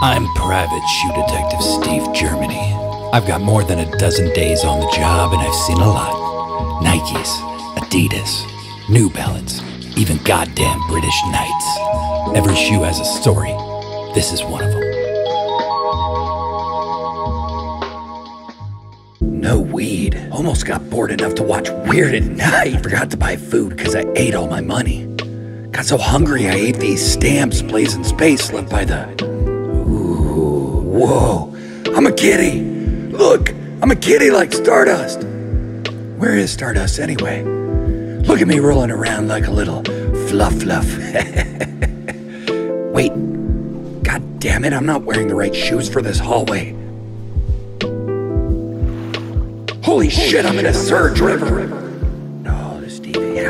I'm Private Shoe Detective Steve Germany. I've got more than a dozen days on the job and I've seen a lot. Nikes, Adidas, New Balance, even goddamn British Knights. Every shoe has a story. This is one of them. No weed. Almost got bored enough to watch Weird at Night. Forgot to buy food because I ate all my money. Got so hungry I ate these stamps blazing space left by the... Ooh, whoa. I'm a kitty. Look, I'm a kitty like Stardust. Where is Stardust anyway? Look at me rolling around like a little fluff. Wait. God damn it, I'm not wearing the right shoes for this hallway. Holy shit, I'm in a surge river. No, this Stevie.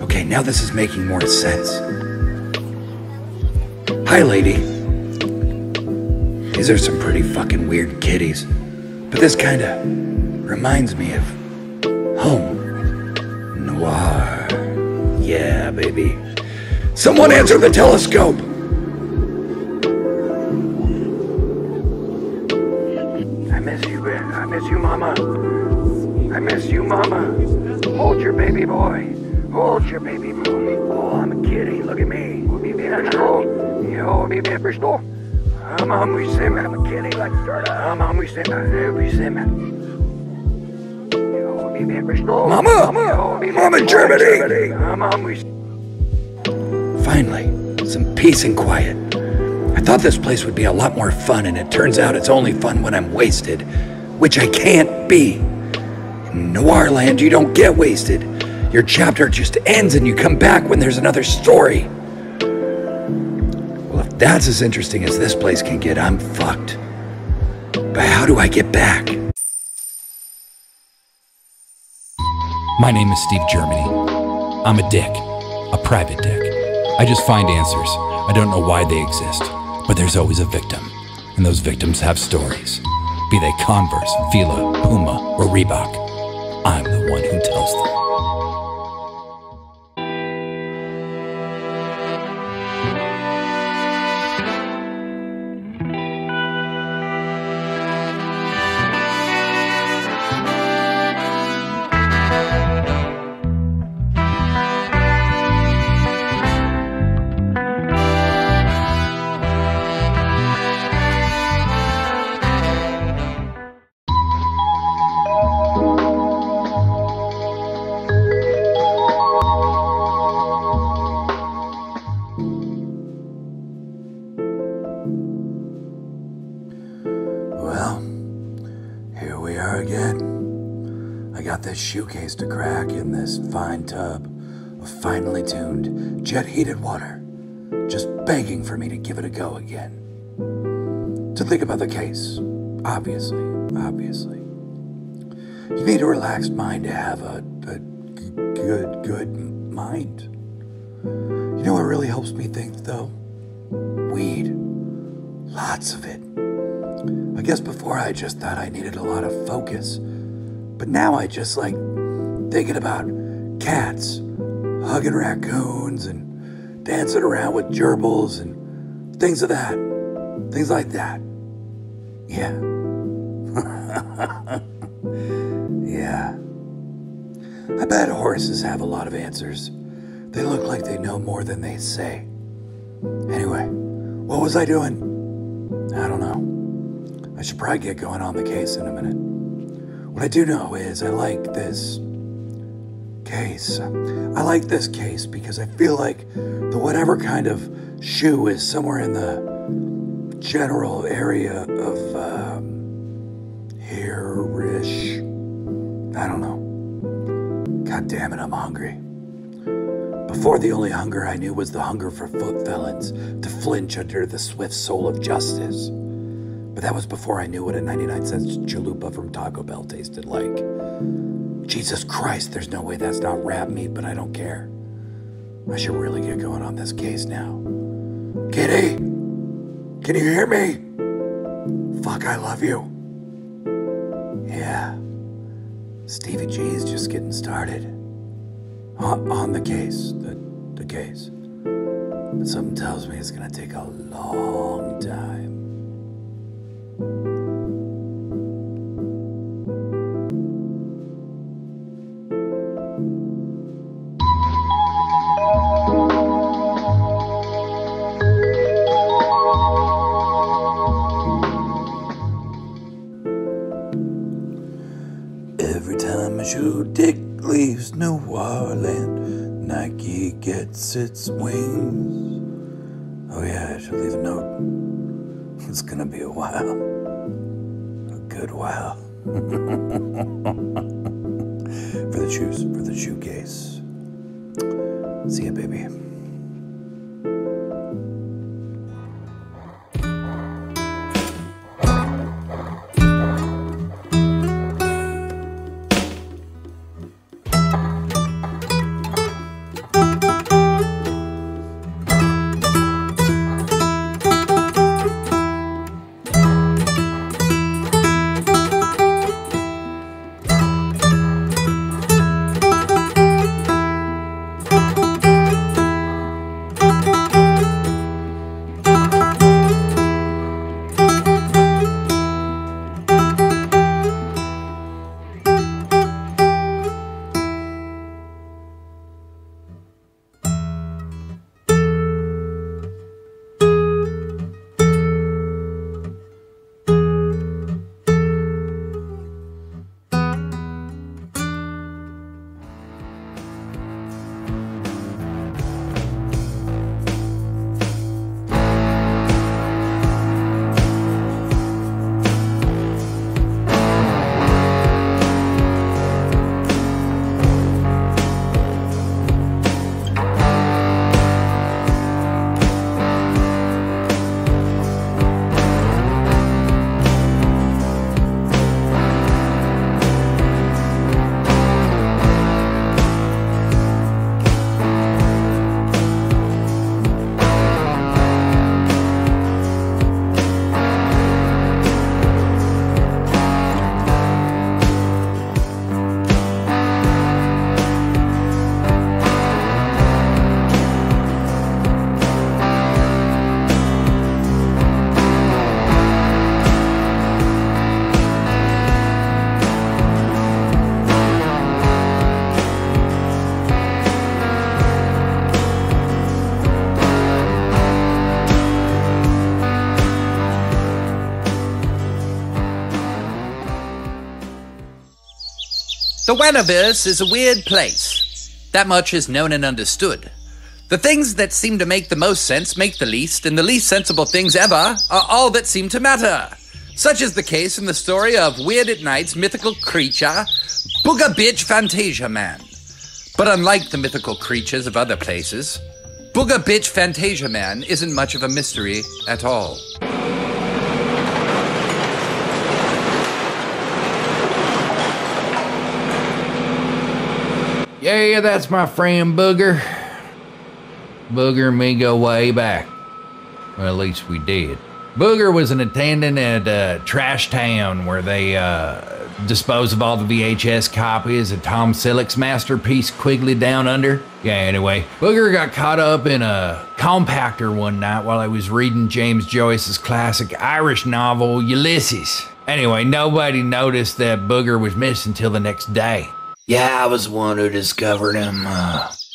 Okay, now this is making more sense. Hi, lady. These are some pretty fucking weird kitties. But this kinda reminds me of home. Noir. Yeah, baby. Someone answer the telescope! I miss you, mama. I miss you, mama. Hold your baby boy. Hold your baby boy. Oh, I'm a kitty. Look at me. I'm a kitty like Mama Germany. Finally, some peace and quiet. I thought this place would be a lot more fun, and it turns out it's only fun when I'm wasted, which I can't be. In Noirland, you don't get wasted. Your chapter just ends and you come back when there's another story. Well, if that's as interesting as this place can get, I'm fucked. But how do I get back? My name is Steve Germany. I'm a dick, a private dick. I just find answers. I don't know why they exist, but there's always a victim, and those victims have stories. Be they Converse, Fila, Puma, or Reebok, I'm the one who tells them. Shoe case to crack in this fine tub of finely tuned, jet-heated water, just begging for me to give it a go again. To think about the case, obviously. You need a relaxed mind to have a good mind. You know what really helps me think, though? Weed. Lots of it. I guess before I just thought I needed a lot of focus. But now I just like thinking about cats, hugging raccoons, and dancing around with gerbils and things like that. Yeah. Yeah. I bet horses have a lot of answers. They look like they know more than they say. Anyway, what was I doing? I don't know. I should probably get going on the case in a minute. What I do know is I like this case. I like this case because I feel like the whatever kind of shoe is somewhere in the general area of here-ish. I don't know. God damn it, I'm hungry. Before, the only hunger I knew was the hunger for foot felons to flinch under the swift soul of justice. But that was before I knew what a 99-cent chalupa from Taco Bell tasted like. Jesus Christ, there's no way that's not rat meat, but I don't care. I should really get going on this case now. Kitty! Can you hear me? Fuck, I love you. Yeah. Stevie G is just getting started. On the case. The case. But something tells me it's gonna take a long time. Every time a shoe dick leaves New Orleans, Nike gets its wings. Oh yeah, I should leave a note. It's gonna be a while. A good while. For the shoes, for the shoe case. See ya, baby. The Wanaverse is a weird place. That much is known and understood. The things that seem to make the most sense make the least, and the least sensible things ever are all that seem to matter. Such is the case in the story of Weird at Night's mythical creature, Booga Bitch Fantasia Man. But unlike the mythical creatures of other places, Booga Bitch Fantasia Man isn't much of a mystery at all. Yeah, that's my friend Booger. Booger and me go way back. Well, at least we did. Booger was an attendant at Trash Town where they dispose of all the VHS copies of Tom Selleck's masterpiece, Quigley Down Under. Yeah, anyway, Booger got caught up in a compactor one night while I was reading James Joyce's classic Irish novel, Ulysses. Anyway, nobody noticed that Booger was missing till the next day. Yeah, I was the one who discovered him,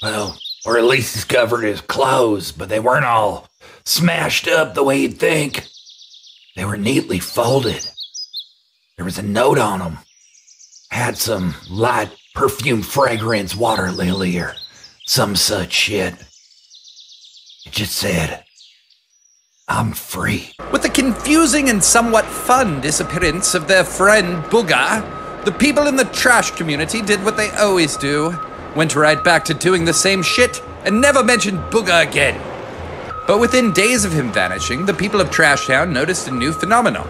well, or at least discovered his clothes, but they weren't all smashed up the way you'd think. They were neatly folded. There was a note on them. Had some light perfume fragrance, water lily, or some such shit. It just said, I'm free. With the confusing and somewhat fun disappearance of their friend Booga, the people in the trash community did what they always do. Went right back to doing the same shit and never mentioned Booga again. But within days of him vanishing, the people of Trash Town noticed a new phenomenon.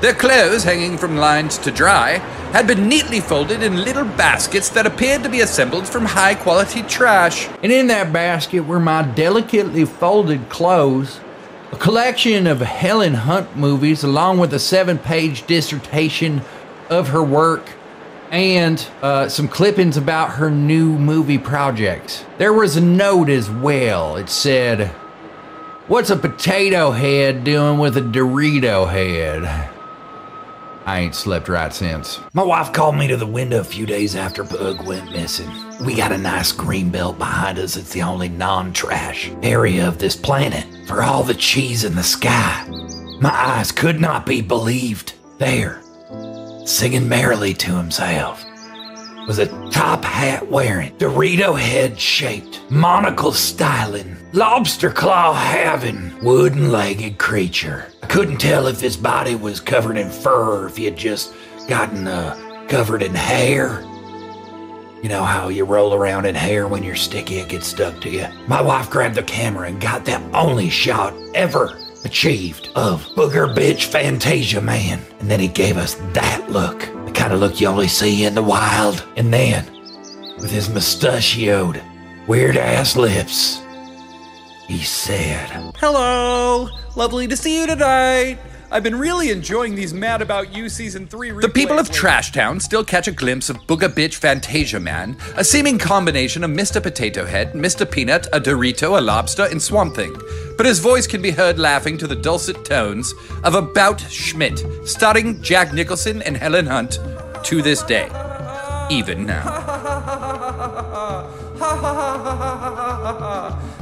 Their clothes, hanging from lines to dry, had been neatly folded in little baskets that appeared to be assembled from high-quality trash. And in that basket were my delicately folded clothes, a collection of Helen Hunt movies along with a 7-page dissertation of her work, and some clippings about her new movie projects. There was a note as well. It said, What's a potato head doing with a Dorito head? I ain't slept right since. My wife called me to the window a few days after Bug went missing. We got a nice green belt behind us. It's the only non-trash area of this planet. For all the cheese in the sky, my eyes could not be believed. There, singing merrily to himself, was a top hat wearing, Dorito head shaped, monocle styling, lobster claw having, wooden legged creature. I couldn't tell if his body was covered in fur or if he had just gotten covered in hair. You know how you roll around in hair when you're sticky, it gets stuck to you. My wife grabbed the camera and got that only shot ever achieved of Booger Bitch Fantasia Man. And then he gave us that look, the kind of look you only see in the wild. And then, with his mustachioed, weird-ass lips, he said, "Hello, lovely to see you tonight. I've been really enjoying these Mad About You Season 3 replays. The people of Trash Town still catch a glimpse of Booga Bitch Fantasia Man, a seeming combination of Mr. Potato Head, Mr. Peanut, a Dorito, a lobster, and Swamp Thing. But his voice can be heard laughing to the dulcet tones of About Schmidt, starring Jack Nicholson and Helen Hunt, to this day, even now."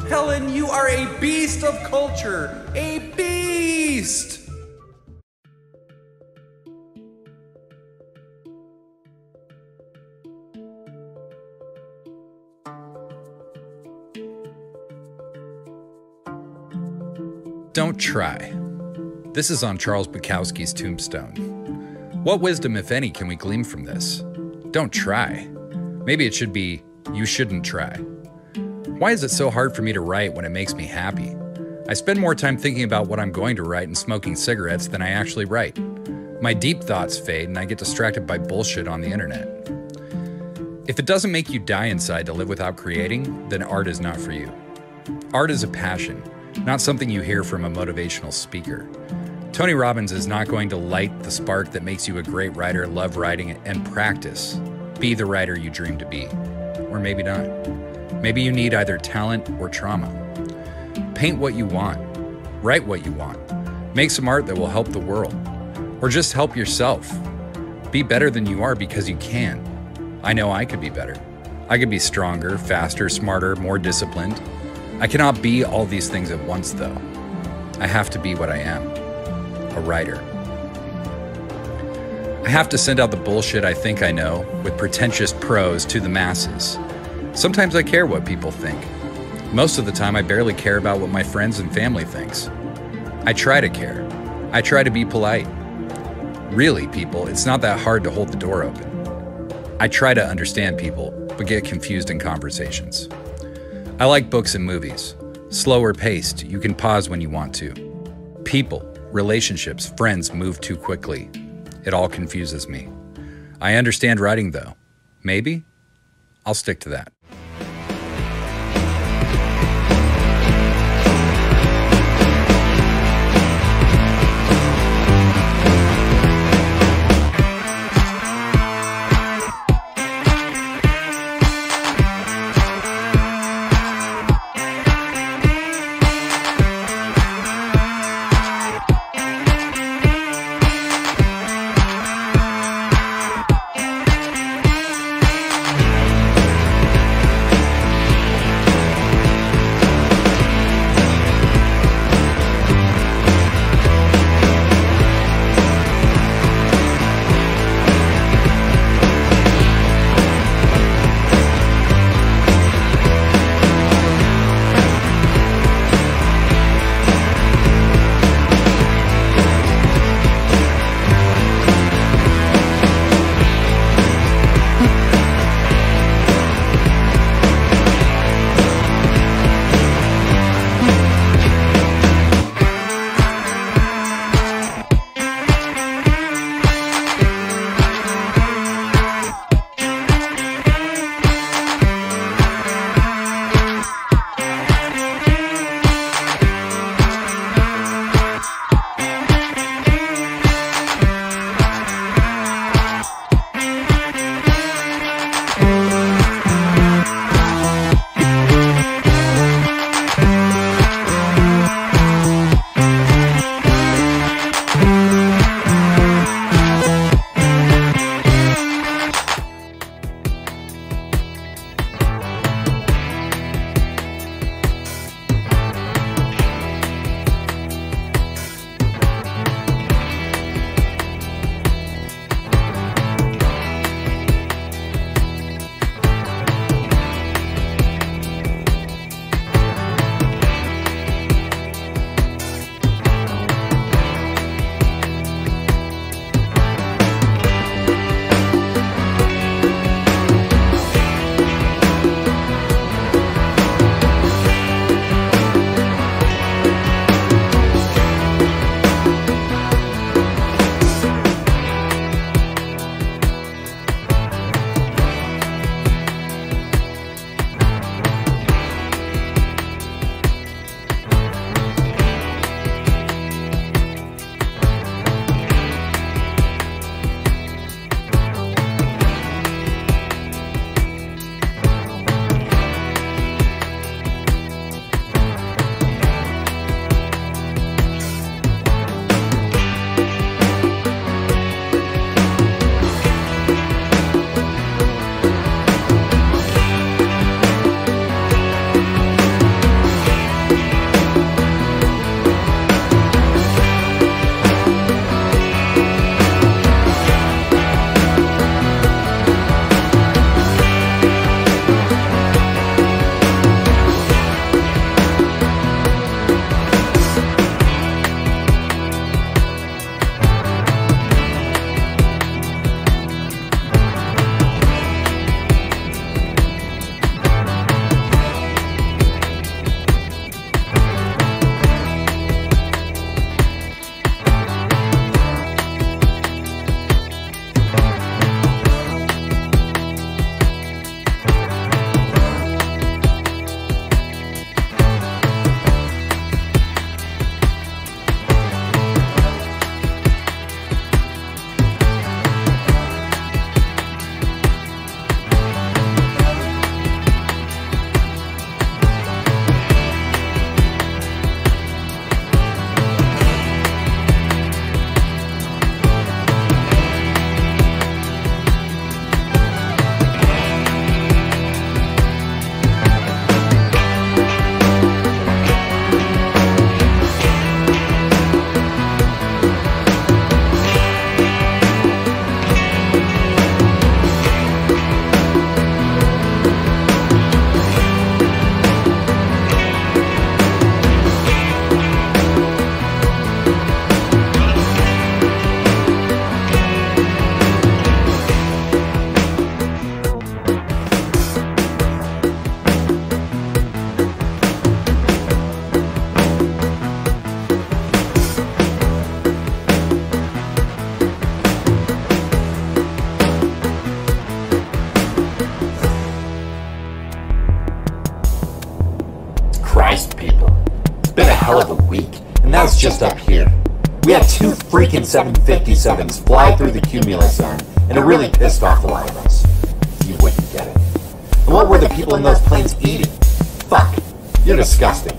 Helen, you are a beast of culture. A beast! Don't try. This is on Charles Bukowski's tombstone. What wisdom, if any, can we glean from this? Don't try. Maybe it should be, you shouldn't try. Why is it so hard for me to write when it makes me happy? I spend more time thinking about what I'm going to write and smoking cigarettes than I actually write. My deep thoughts fade and I get distracted by bullshit on the internet. If it doesn't make you die inside to live without creating, then art is not for you. Art is a passion, not something you hear from a motivational speaker. Tony Robbins is not going to light the spark that makes you a great writer, love writing, and practice. Be the writer you dream to be. Or maybe not. Maybe you need either talent or trauma. Paint what you want. Write what you want. Make some art that will help the world. Or just help yourself. Be better than you are because you can. I know I could be better. I could be stronger, faster, smarter, more disciplined. I cannot be all these things at once, though. I have to be what I am, a writer. I have to send out the bullshit I think I know with pretentious prose to the masses. Sometimes I care what people think. Most of the time, I barely care about what my friends and family thinks. I try to care. I try to be polite. Really, people, it's not that hard to hold the door open. I try to understand people, but get confused in conversations. I like books and movies. Slower paced, you can pause when you want to. People, relationships, friends move too quickly. It all confuses me. I understand writing though. Maybe I'll stick to that. Christ, people. It's been a hell of a week, and that's just up here. We had 2 freaking 757s fly through the cumulus zone, and it really pissed off a lot of us. You wouldn't get it. And what were the people in those planes eating? Fuck. You're disgusting.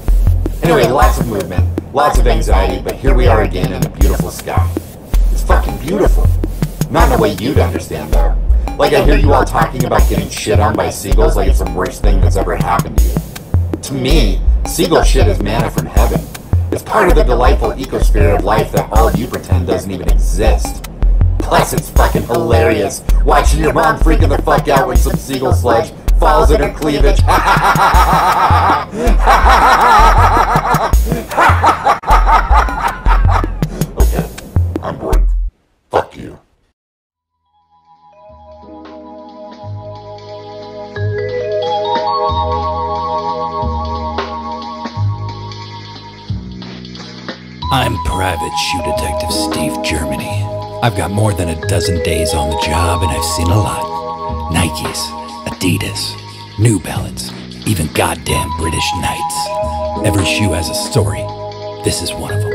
Anyway, lots of movement, lots of anxiety, but here we are again in a beautiful sky. It's fucking beautiful. Not in a way you'd understand, though. Like I hear you all talking about getting shit on by seagulls like it's the worst thing that's ever happened to you. To me, seagull shit is manna from heaven. It's part of the delightful ecosphere of life that all of you pretend doesn't even exist. Plus, it's fucking hilarious watching your mom freaking the fuck out when some seagull sludge falls in her cleavage. Okay, I'm bored. Fuck you. I'm Private Shoe Detective Steve Germany. I've got more than a dozen days on the job and I've seen a lot. Nikes, Adidas, New Balance, even goddamn British Knights. Every shoe has a story. This is one of them.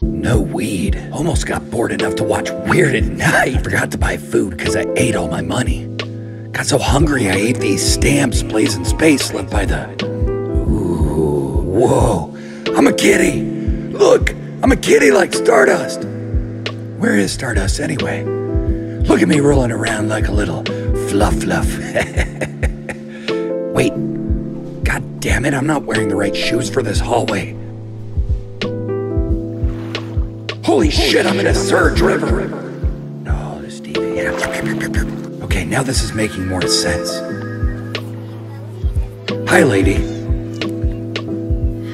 No weed. Almost got bored enough to watch Weird at Night. Forgot to buy food because I ate all my money. Got so hungry I ate these stamps blazing space left by the... Ooh, whoa. I'm a kitty. Look, I'm a kitty like Stardust. Where is Stardust anyway? Look at me rolling around like a little fluff. Wait. God damn it, I'm not wearing the right shoes for this hallway. Holy shit, I'm in a surge river. No, this TV. Yeah. Okay, now this is making more sense. Hi, lady.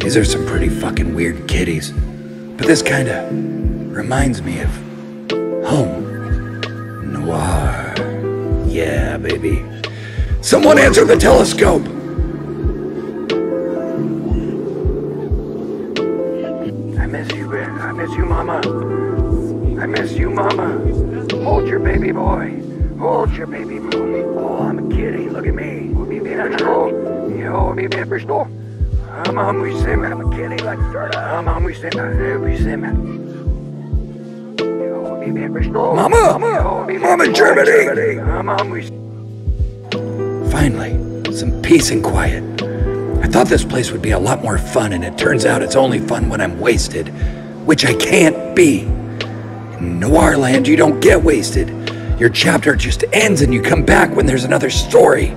These are some pretty fucking weird kitties. But this kinda reminds me of home. Noir. Yeah, baby. Someone answer the telescope! I miss you, mama. I miss you, mama. Hold your baby boy. Hold your baby boy. Oh, I'm a kitty. Look at me. I'm a kitty like Stardust. Mama, Germany. Finally, some peace and quiet. I thought this place would be a lot more fun, and it turns out it's only fun when I'm wasted, which I can't be. In Noirland, you don't get wasted. Your chapter just ends and you come back when there's another story.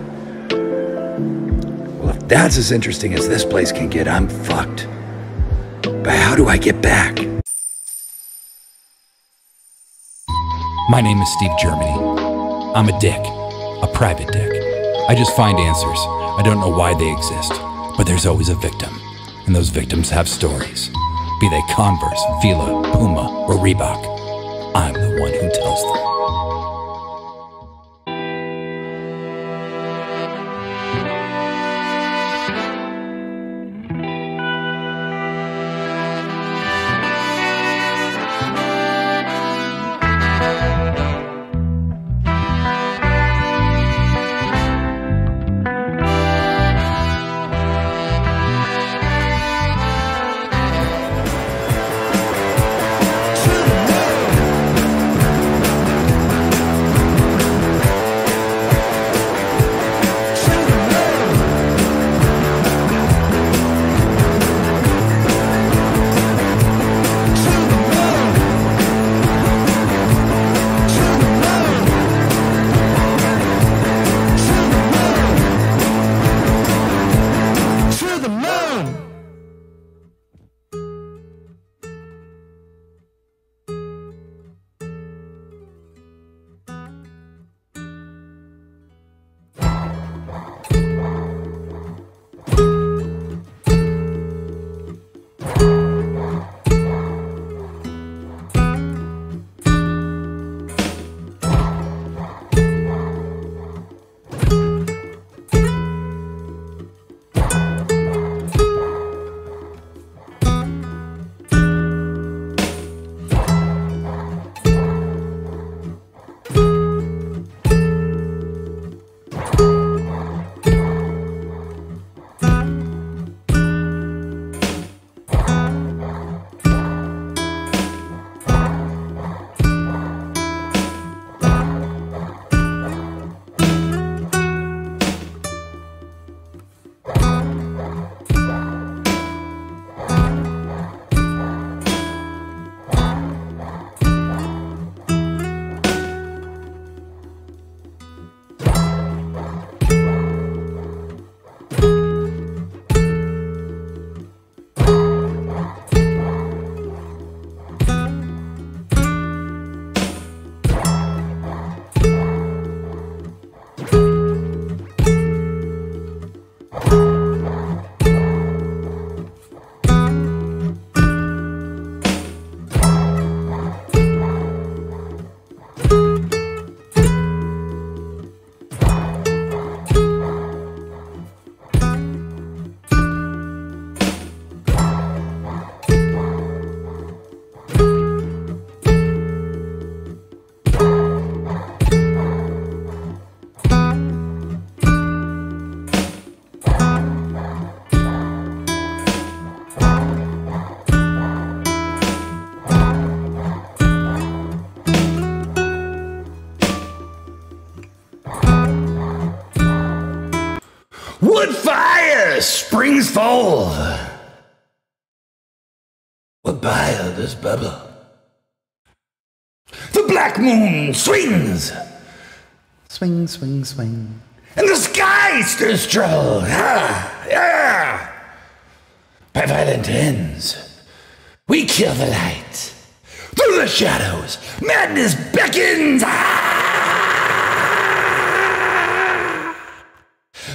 Well, if that's as interesting as this place can get, I'm fucked. But how do I get back? My name is Steve Germany. I'm a dick, a private dick. I just find answers. I don't know why they exist, but there's always a victim, and those victims have stories. Be they Converse, Fila, Puma, or Reebok, I'm the one who tells them. Wood fire springs forth. What bile does bubble? The black moon swings. Swing, swing, swing. And the sky stirs trouble. Ah, yeah. By violent ends, we kill the light. Through the shadows, madness beckons.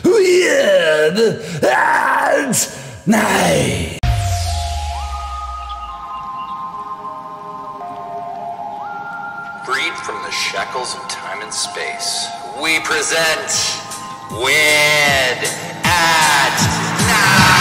Weird at night. Freed from the shackles of time and space, we present Weird at Night!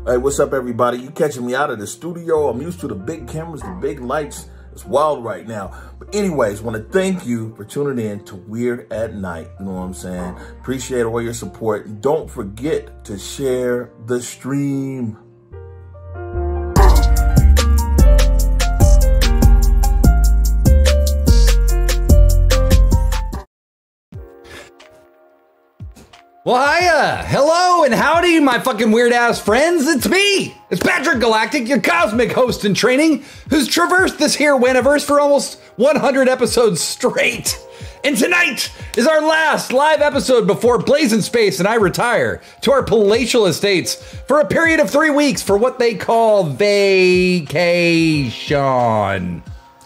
Hey, what's up, everybody? You catching me out of the studio. I'm used to the big cameras, the big lights. It's wild right now. But anyways, want to thank you for tuning in to Weird at Night. You know what I'm saying? Appreciate all your support. Don't forget to share the stream. Well, hiya! Hello and howdy, my fucking weird-ass friends. It's me! It's Patrick Galactic, your cosmic host in training, who's traversed this here Waniverse for almost 100 episodes straight. And tonight is our last live episode before Blazing Space and I retire to our palatial estates for a period of 3 weeks for what they call vacation.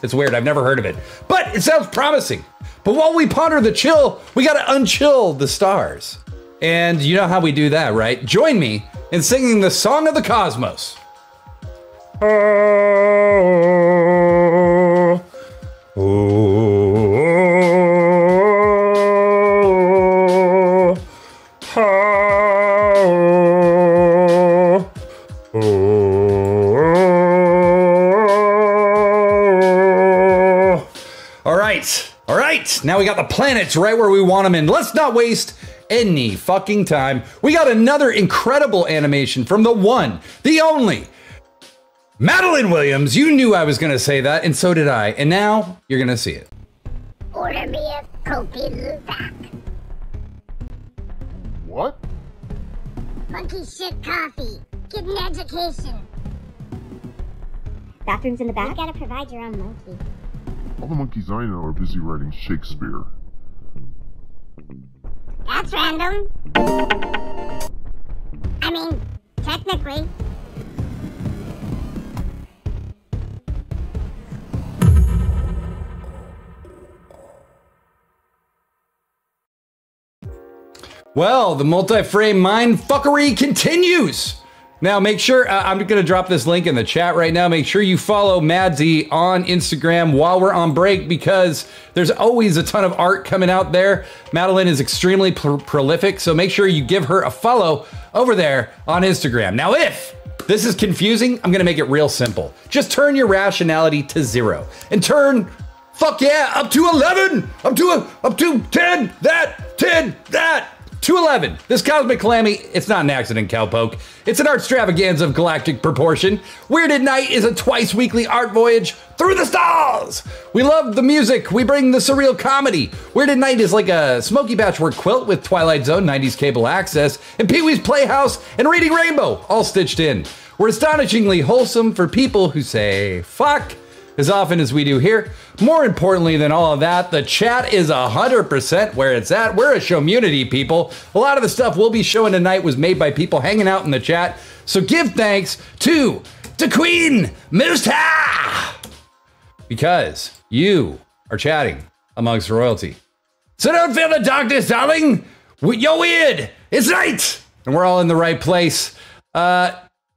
It's weird, I've never heard of it, but it sounds promising. But while we ponder the chill, we gotta unchill the stars. And you know how we do that, right? Join me in singing the Song of the Cosmos. All right, now we got the planets right where we want them in. Let's not waste any fucking time. We got another incredible animation from the one, the only, Madeline Williams. You knew I was gonna say that, and so did I. And now you're gonna see it. Order me a Kopi Luwak. What? Monkey shit coffee. Get an education. Bathrooms in the back? You gotta provide your own monkey. All the monkeys I know are busy writing Shakespeare. That's random. I mean, technically. Well, the multi-frame mind fuckery continues. Now, make sure, I'm gonna drop this link in the chat right now. Make sure you follow Madsy on Instagram while we're on break, because there's always a ton of art coming out there. Madeline is extremely prolific, so make sure you give her a follow over there on Instagram. Now, if this is confusing, I'm gonna make it real simple. Just turn your rationality to 0 and turn, fuck yeah, up to 11, up to 10, that, 10, that. 211. This cosmic calamity, it's not an accident, cowpoke. It's an art extravaganza of galactic proportion. Weird at Night is a twice weekly art voyage through the stars. We love the music. We bring the surreal comedy. Weird at Night is like a smoky patchwork quilt with Twilight Zone, 90s cable access, and Pee-wee's Playhouse and Reading Rainbow all stitched in. We're astonishingly wholesome for people who say, fuck as often as we do here. More importantly than all of that, the chat is 100% where it's at. We're a showmunity, people. A lot of the stuff we'll be showing tonight was made by people hanging out in the chat. So give thanks to Queen Musta, because you are chatting amongst royalty. So don't feel the darkness, darling. You're weird. It's night, and we're all in the right place.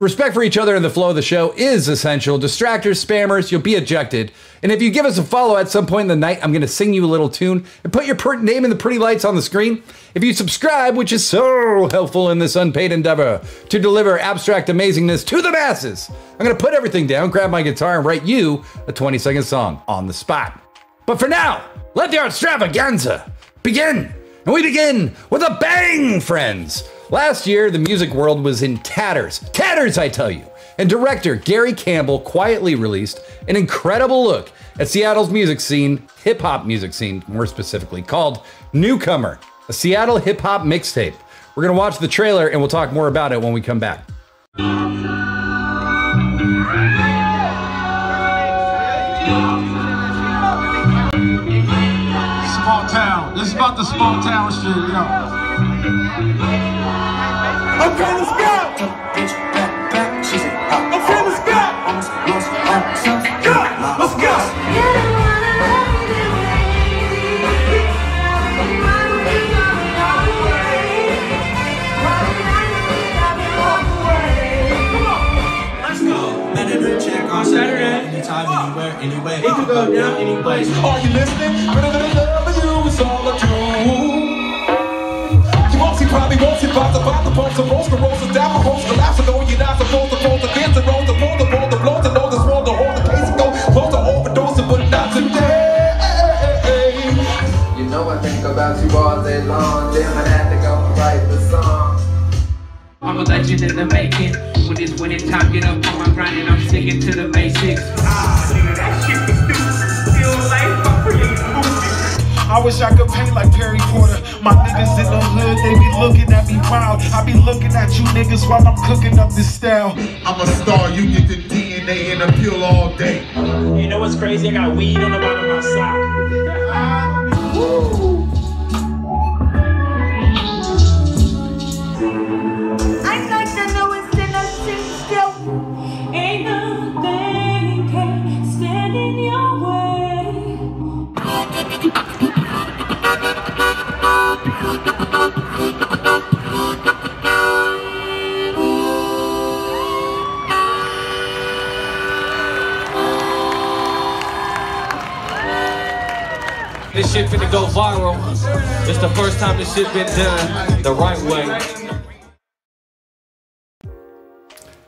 Respect for each other and the flow of the show is essential. Distractors, spammers, you'll be ejected. And if you give us a follow at some point in the night, I'm going to sing you a little tune and put your name in the pretty lights on the screen. If you subscribe, which is so helpful in this unpaid endeavor to deliver abstract amazingness to the masses, I'm going to put everything down, grab my guitar, and write you a 20-second song on the spot. But for now, let the extravaganza begin. And we begin with a bang, friends. Last year, the music world was in tatters. Tatters, I tell you. And director Gary Campbell quietly released an incredible look at Seattle's music scene, hip-hop music scene, more specifically, called Newcomer, a Seattle hip-hop mixtape. We're gonna watch the trailer and we'll talk more about it when we come back. Small town. This is about the small town shit, yo. I'm trying to scout. I'm trying to scout. Yeah, let's go. Let's go. Manager check on Saturday. Anytime, anywhere, anyway. It could go down anyways. Are you listening? Love you is all I do. Probably won't see about the pumps and rolls, the rolls, the down, the rolls, the laughs, and you're not supposed to fold the dance and roll, the blow, the blow, the know, the swirl, the hold, the case, and go, close the overdose, but not today. You know I think about you all day long, damn, I had to go and write the song. I'm a legend in the making, when it's winning time, get up on my grind, and I'm sticking to the basics. That shit was stupid, feel like I'm pretty goofy. I wish I could paint like Perry Porter. My niggas in the hood, they be looking at me wild. I be looking at you niggas while I'm cooking up this style. I'm a star, you get the DNA and the pill all day. You know what's crazy? I got weed on the bottom of my sock. I'd like to know it's innocent still. Ain't nothing can stand in your way. This shit finna go viral. It's the first time this shit been done the right way.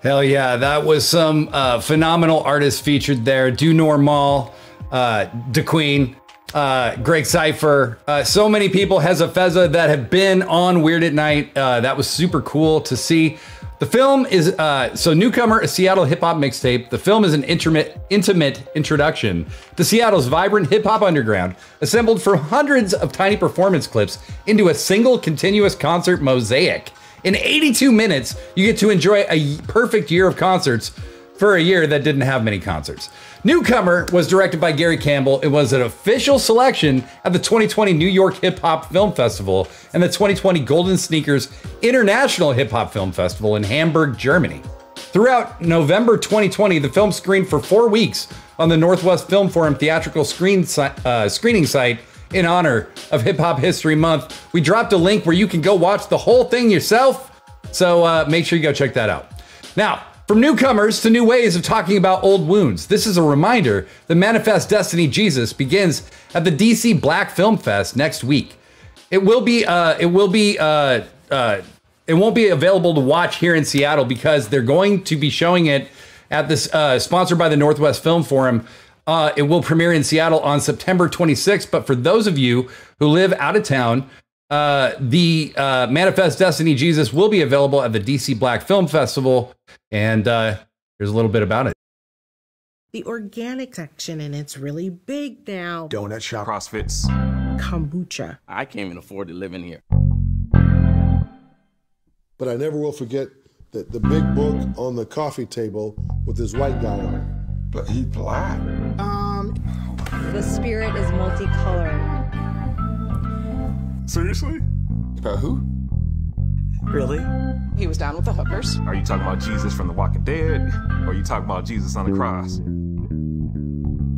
Hell yeah, that was some phenomenal artists featured there. Do Normal, Da Queen, Greg Cypher, so many people, Heza Feza, that have been on Weird at Night. That was super cool to see. The film is, so Newcomer, a Seattle hip-hop mixtape. The film is an intimate introduction to Seattle's vibrant hip-hop underground, assembled from hundreds of tiny performance clips into a single continuous concert mosaic. In 82 minutes, you get to enjoy a perfect year of concerts for a year that didn't have many concerts. Newcomer was directed by Gary Campbell. It was an official selection at the 2020 New York Hip Hop Film Festival and the 2020 Golden Sneakers International Hip Hop Film Festival in Hamburg, Germany. Throughout November 2020, the film screened for 4 weeks on the Northwest Film Forum theatrical screening site in honor of Hip Hop History Month. We dropped a link where you can go watch the whole thing yourself, so make sure you go check that out. Now, from newcomers to new ways of talking about old wounds, this is a reminder that Manifest Destiny Jesus begins at the DC Black Film Fest next week. It won't be available to watch here in Seattle because they're going to be showing it at this sponsored by the Northwest Film Forum. It will premiere in Seattle on September 26th. But for those of you who live out of town, the Manifest Destiny Jesus will be available at the DC Black Film Festival. And here's a little bit about it. The organic section, and it's really big now. Donut shop. CrossFits. Kombucha. I can't even afford to live in here. But I never will forget the big book on the coffee table with this white guy on it. But he black. The spirit is multicolored. Seriously? About who? Really? He was down with the hookers. Are you talking about Jesus from The Walking Dead? Or are you talking about Jesus on the cross?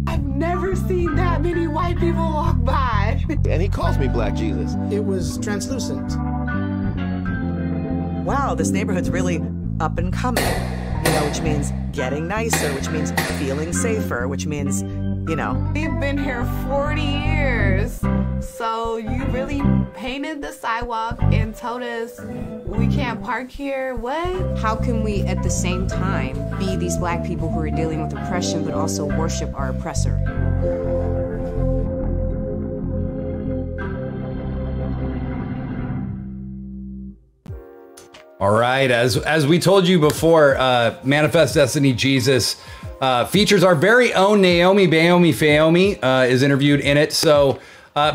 I've never seen that many white people walk by. And he calls me Black Jesus. It was translucent. Wow, this neighborhood's really up and coming. You know, which means getting nicer, which means feeling safer, which means, you know. We've been here 40 years. So you really painted the sidewalk and told us we can't park here? What? How can we at the same time be these black people who are dealing with oppression but also worship our oppressor? All right, as we told you before, Manifest Destiny Jesus features our very own Naomi Bayomi is interviewed in it. So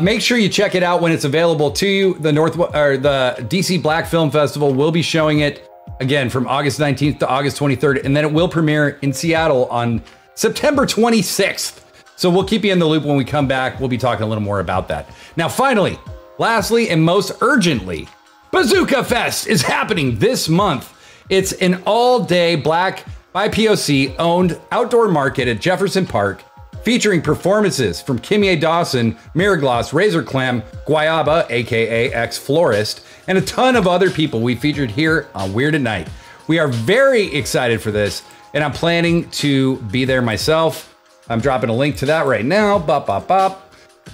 make sure you check it out when it's available to you. The DC Black Film Festival will be showing it again from August 19th to August 23rd, and then it will premiere in Seattle on September 26th. So we'll keep you in the loop when we come back. We'll be talking a little more about that. Now, finally, lastly, and most urgently, Bazooka Fest is happening this month. It's an all-day Black BIPOC owned outdoor market at Jefferson Park, featuring performances from Kimye Dawson, Mirrorgloss, Razor Clam, Guayaba, aka X-Florist, and a ton of other people we featured here on Weird at Night. We are very excited for this, and I'm planning to be there myself. I'm dropping a link to that right now. Bop, bop, bop.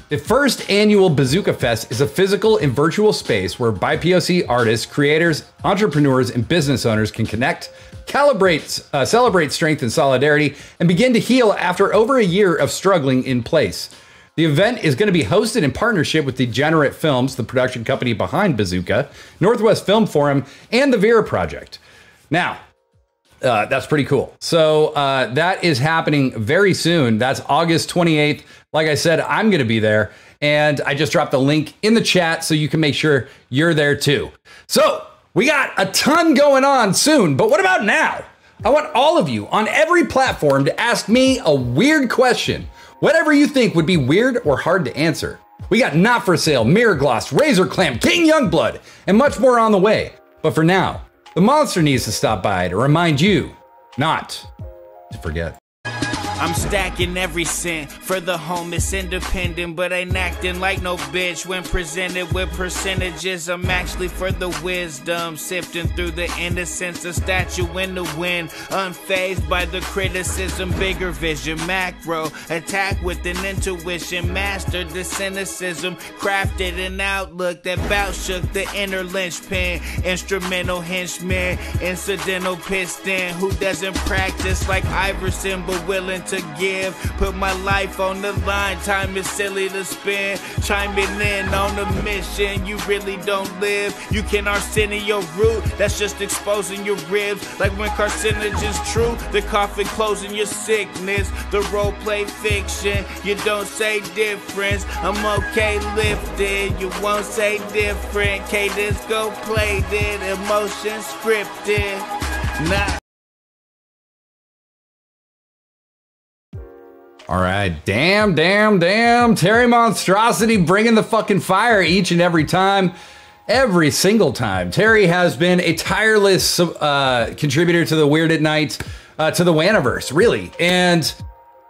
The first annual Bazooka Fest is a physical and virtual space where BIPOC artists, creators, entrepreneurs, and business owners can connect, celebrate strength and solidarity, and begin to heal after over a year of struggling in place. The event is going to be hosted in partnership with Degenerate Films, the production company behind Bazooka, Northwest Film Forum, and the Vera Project. Now, that's pretty cool. So that is happening very soon. That's August 28th. Like I said, I'm going to be there, and I just dropped the link in the chat so you can make sure you're there too. So we got a ton going on soon, but what about now? I want all of you on every platform to ask me a weird question. Whatever you think would be weird or hard to answer. We got Not For Sale, Mirrorgloss, Razor Clam, King Youngblood, and much more on the way. But for now, the monster needs to stop by to remind you not to forget. I'm stacking every cent for the homeless, independent, but ain't acting like no bitch when presented with percentages. I'm actually for the wisdom, sifting through the innocence, a statue in the wind, unfazed by the criticism, bigger vision, macro, attack with an intuition, mastered the cynicism, crafted an outlook that bout shook the inner linchpin, instrumental henchman, incidental piston, who doesn't practice like Iverson but willing to give, put my life on the line, time is silly to spend, chiming in on the mission, you really don't live, you can arsenic your root, that's just exposing your ribs, like when carcinogens true, the coffin closing your sickness, the role play fiction, you don't say difference, I'm okay lifted, you won't say different, cadence go played it, emotion scripted, nah. All right, damn. Terry Monstrosity bringing the fucking fire each and every time, every single time. Terry has been a tireless contributor to the Weird at Night, to the Waniverse, really. And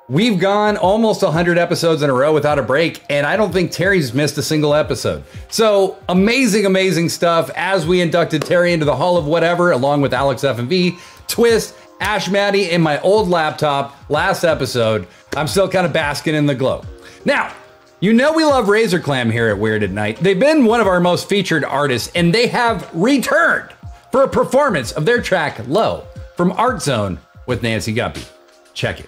we've gone almost 100 episodes in a row without a break, and I don't think Terry's missed a single episode. So amazing stuff as we inducted Terry into the Hall of Whatever, along with Alex F&V, Twist, Ash Maddie, and my old laptop last episode. I'm still kind of basking in the glow. Now, you know we love Razor Clam here at Weird at Night. They've been one of our most featured artists, and they have returned for a performance of their track Low from Art Zone with Nancy Guppy. Check it.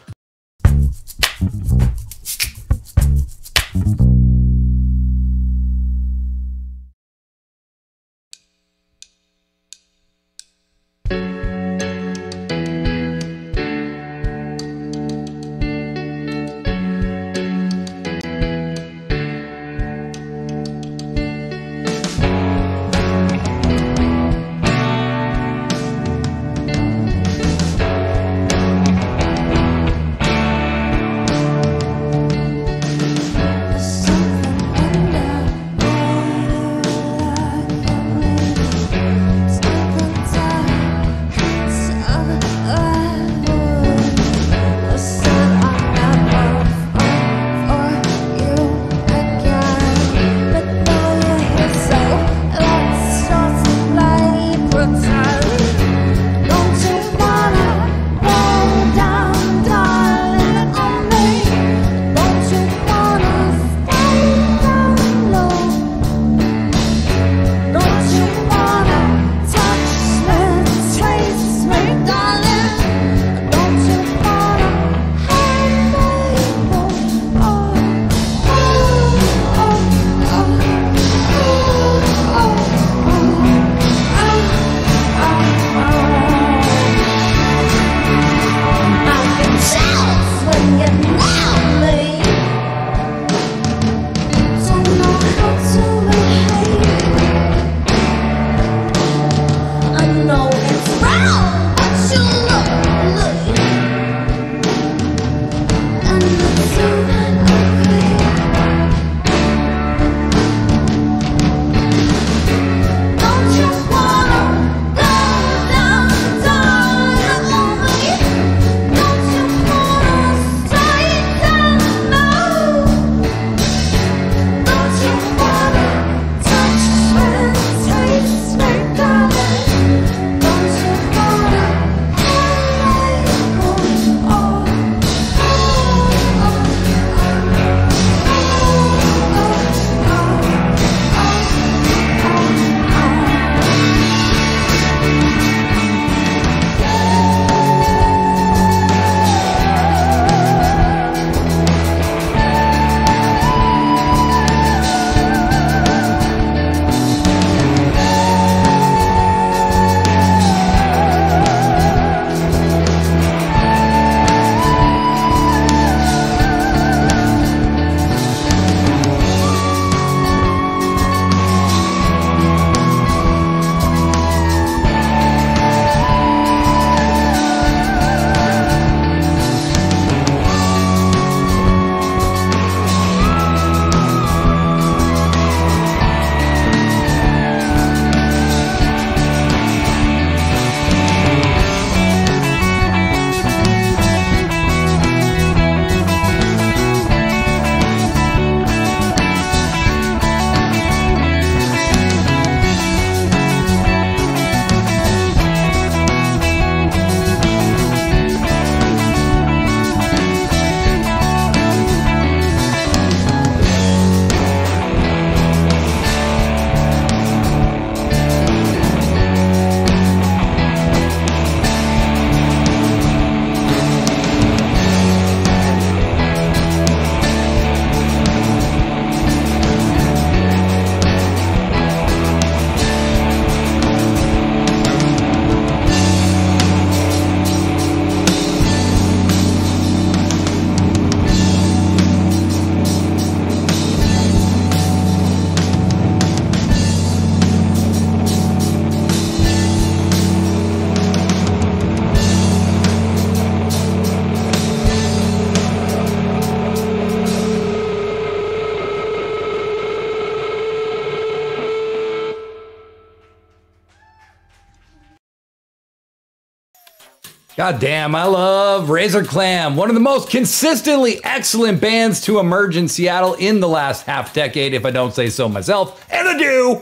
God damn, I love Razor Clam, one of the most consistently excellent bands to emerge in Seattle in the last half decade, if I don't say so myself, and I do.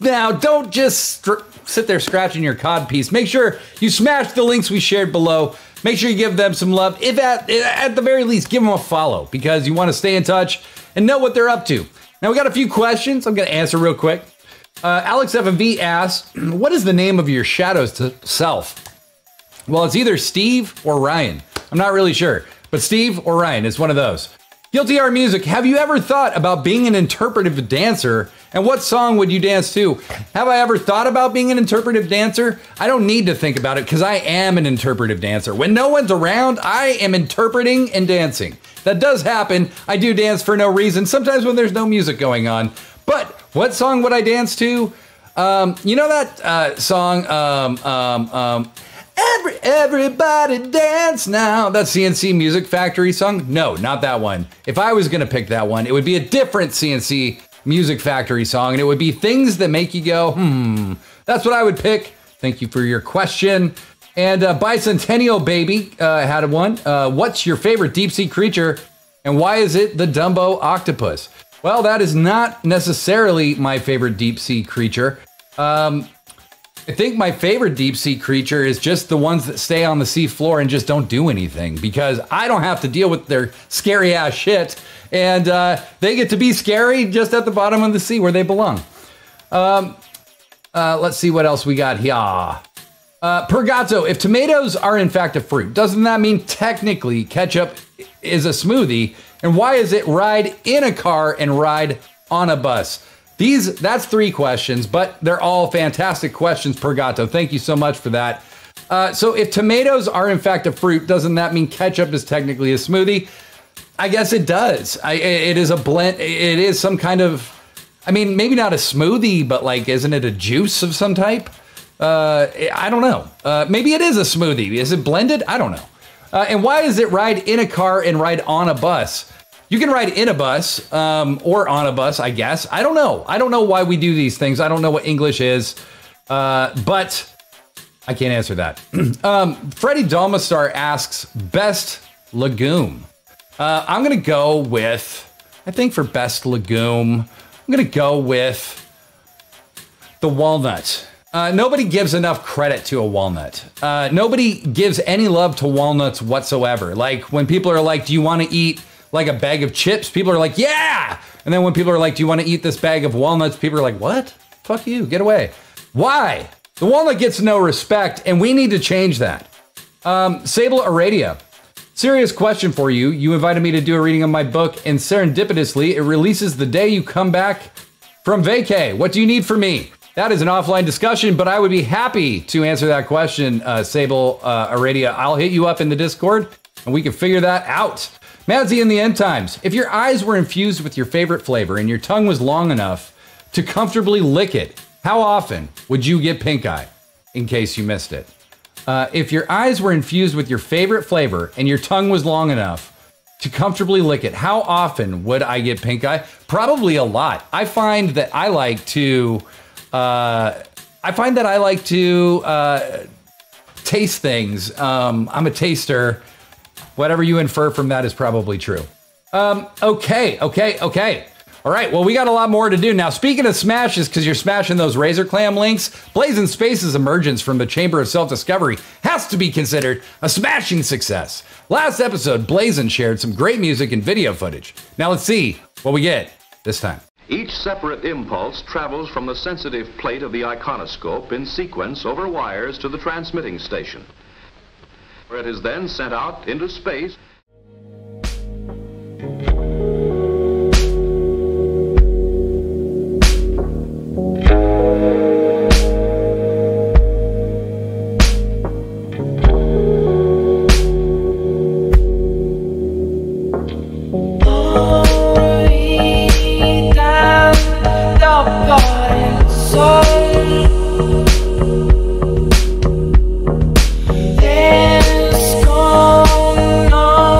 Now, don't just sit there scratching your codpiece. Make sure you smash the links we shared below. Make sure you give them some love. If at the very least, give them a follow, because you want to stay in touch and know what they're up to. Now, we got a few questions I'm going to answer real quick. Alex FMV asks, what is the name of your shadows to self? Well, it's either Steve or Ryan. I'm not really sure, but Steve or Ryan is one of those. Guilty Art Music, have you ever thought about being an interpretive dancer? And what song would you dance to? Have I ever thought about being an interpretive dancer? I don't need to think about it because I am an interpretive dancer. When no one's around, I am interpreting and dancing. That does happen. I do dance for no reason, sometimes when there's no music going on. But what song would I dance to? You know that song, Everybody Dance Now. That CNC Music Factory song? No, not that one. If I was gonna pick that one, it would be a different CNC Music Factory song, and it would be things that make you go, That's what I would pick. Thank you for your question. And Bicentennial Baby had one. What's your favorite deep sea creature, and why is it the Dumbo octopus? Well, that is not necessarily my favorite deep sea creature. I think my favorite deep sea creature is just the ones that stay on the sea floor and just don't do anything, because I don't have to deal with their scary ass shit, and they get to be scary just at the bottom of the sea where they belong. Let's see what else we got here. Pergazzo, if tomatoes are in fact a fruit, doesn't that mean technically ketchup is a smoothie? And why is it ride in a car and ride on a bus? That's 3 questions, but they're all fantastic questions, Pergato. Thank you so much for that. So if tomatoes are in fact a fruit, doesn't that mean ketchup is technically a smoothie? I guess it does. It is a blend. It is some kind of, I mean, maybe not a smoothie, but like, isn't it a juice of some type? I don't know. Maybe it is a smoothie. Is it blended? I don't know. And why is it ride in a car and ride on a bus? You can ride in a bus or on a bus, I guess. I don't know. I don't know why we do these things. I don't know what English is, but I can't answer that. Freddie Dalmastar asks, best legume. I'm going to go with, I think for best legume, I'm going to go with the walnut. Nobody gives enough credit to a walnut. Nobody gives any love to walnuts whatsoever. Like when people are like, do you want to eat like a bag of chips? People are like, yeah! And then when people are like, do you want to eat this bag of walnuts? People are like, what? Fuck you, get away. Why? The walnut gets no respect, and we need to change that. Sable Aradia, serious question for you. You invited me to do a reading of my book, and serendipitously, it releases the day you come back from vacay. What do you need from me? That is an offline discussion, but I would be happy to answer that question, Sable Aradia. I'll hit you up in the Discord, and we can figure that out. Madsy in the End Times. If your eyes were infused with your favorite flavor and your tongue was long enough to comfortably lick it, how often would you get pink eye? In case you missed it. If your eyes were infused with your favorite flavor and your tongue was long enough to comfortably lick it, how often would I get pink eye? Probably a lot. I find that I like to taste things. I'm a taster. Whatever you infer from that is probably true. Okay. All right, well, we got a lot more to do. Now, speaking of smashes, because you're smashing those Razor Clam links, Blazing Space's emergence from the Chamber of Self-Discovery has to be considered a smashing success. Last episode, Blazin shared some great music and video footage. Now let's see what we get this time. Each separate impulse travels from the sensitive plate of the iconoscope in sequence over wires to the transmitting station, where it is then sent out into space. There's gone on.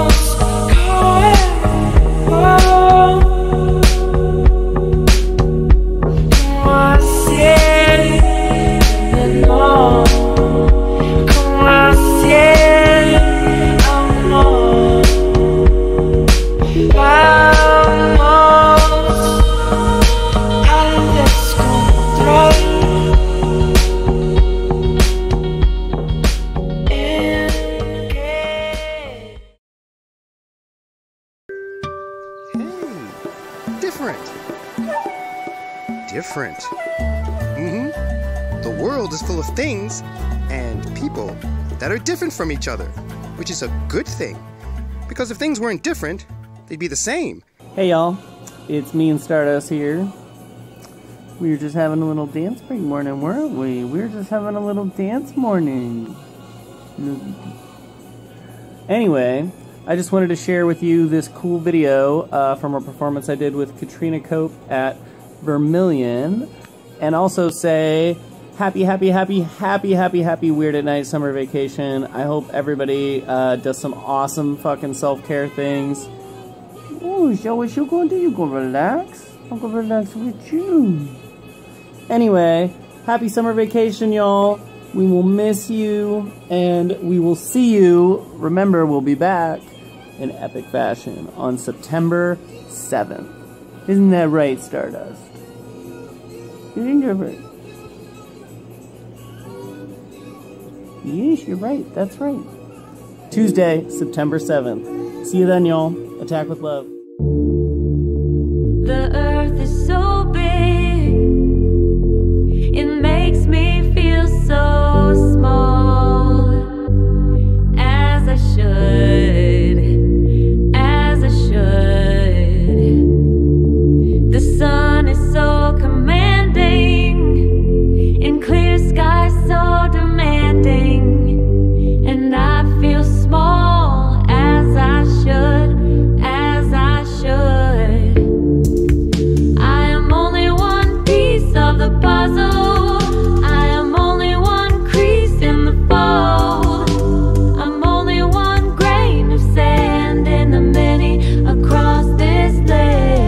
different. The world is full of things and people that are different from each other, which is a good thing. Because if things weren't different, they'd be the same. Hey y'all, it's me and Stardust here. We were just having a little dance break morning, weren't we? We were just having a little dance morning. Anyway, I just wanted to share with you this cool video from a performance I did with Katrina Cope at Vermilion, and also say happy Weird at Night summer vacation. I hope everybody does some awesome fucking self-care things. Oh, so what you gonna do? You gonna relax? I'm gonna relax with you. Anyway, happy summer vacation, y'all. We will miss you, and we will see you. Remember, we'll be back in epic fashion on September 7th. Isn't that right, Stardust? Isn't that right? Yes, you're right. That's right. Tuesday, September 7th. See you then, y'all. Attack with love. The earth is so big, it makes me feel so small. As I should, as I should. The sun is so commanding, in clear skies so demanding, and I feel small as I should, as I should. I am only one piece of the puzzle. I am only one crease in the fold. I'm only one grain of sand in the many across this land.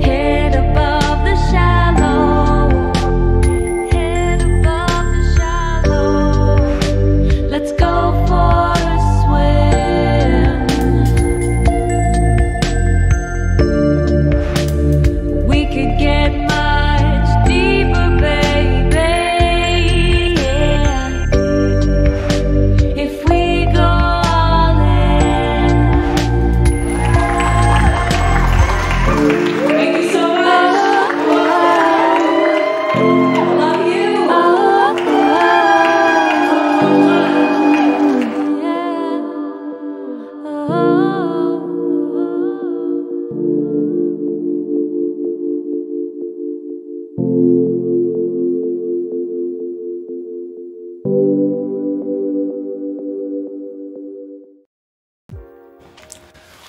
Head above the shallow, head above the shallow. Let's go for a swim. We could get much deeper, baby, yeah. If we go all in. Thank you so much. Love you.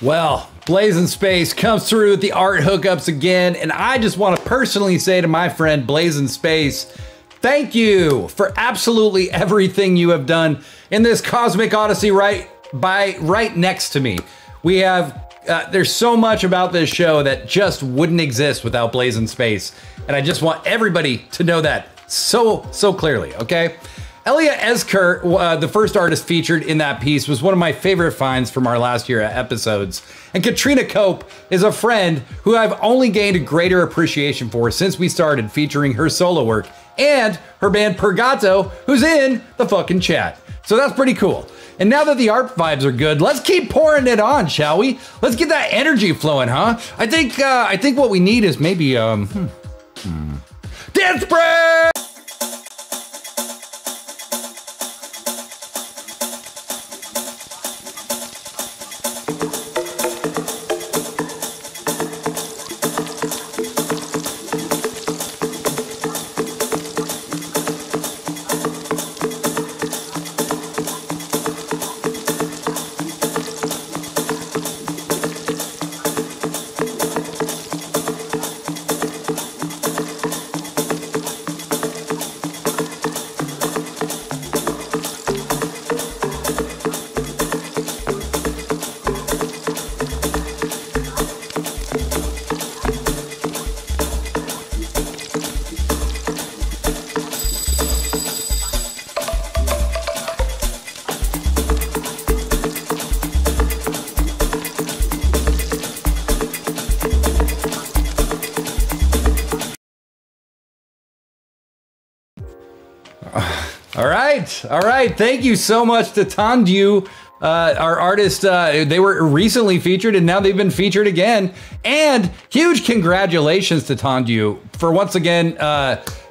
Well, Blazing Space comes through with the art hookups again, and I just want to personally say to my friend Blazing Space, thank you for absolutely everything you have done in this cosmic odyssey right next to me. We have, there's so much about this show that just wouldn't exist without Blazing Space, and I just want everybody to know that so clearly, okay? Elia Esker, the first artist featured in that piece, was one of my favorite finds from our last year episodes. And Katrina Cope is a friend who I've only gained a greater appreciation for since we started featuring her solo work, and her band Purgato, who's in the fucking chat. So that's pretty cool. And now that the art vibes are good, let's keep pouring it on, shall we? Let's get that energy flowing, huh? I think what we need is maybe dance break! All right. Thank you so much to Tandu our artist, they were recently featured and now they've been featured again. And huge congratulations to Tandu for once again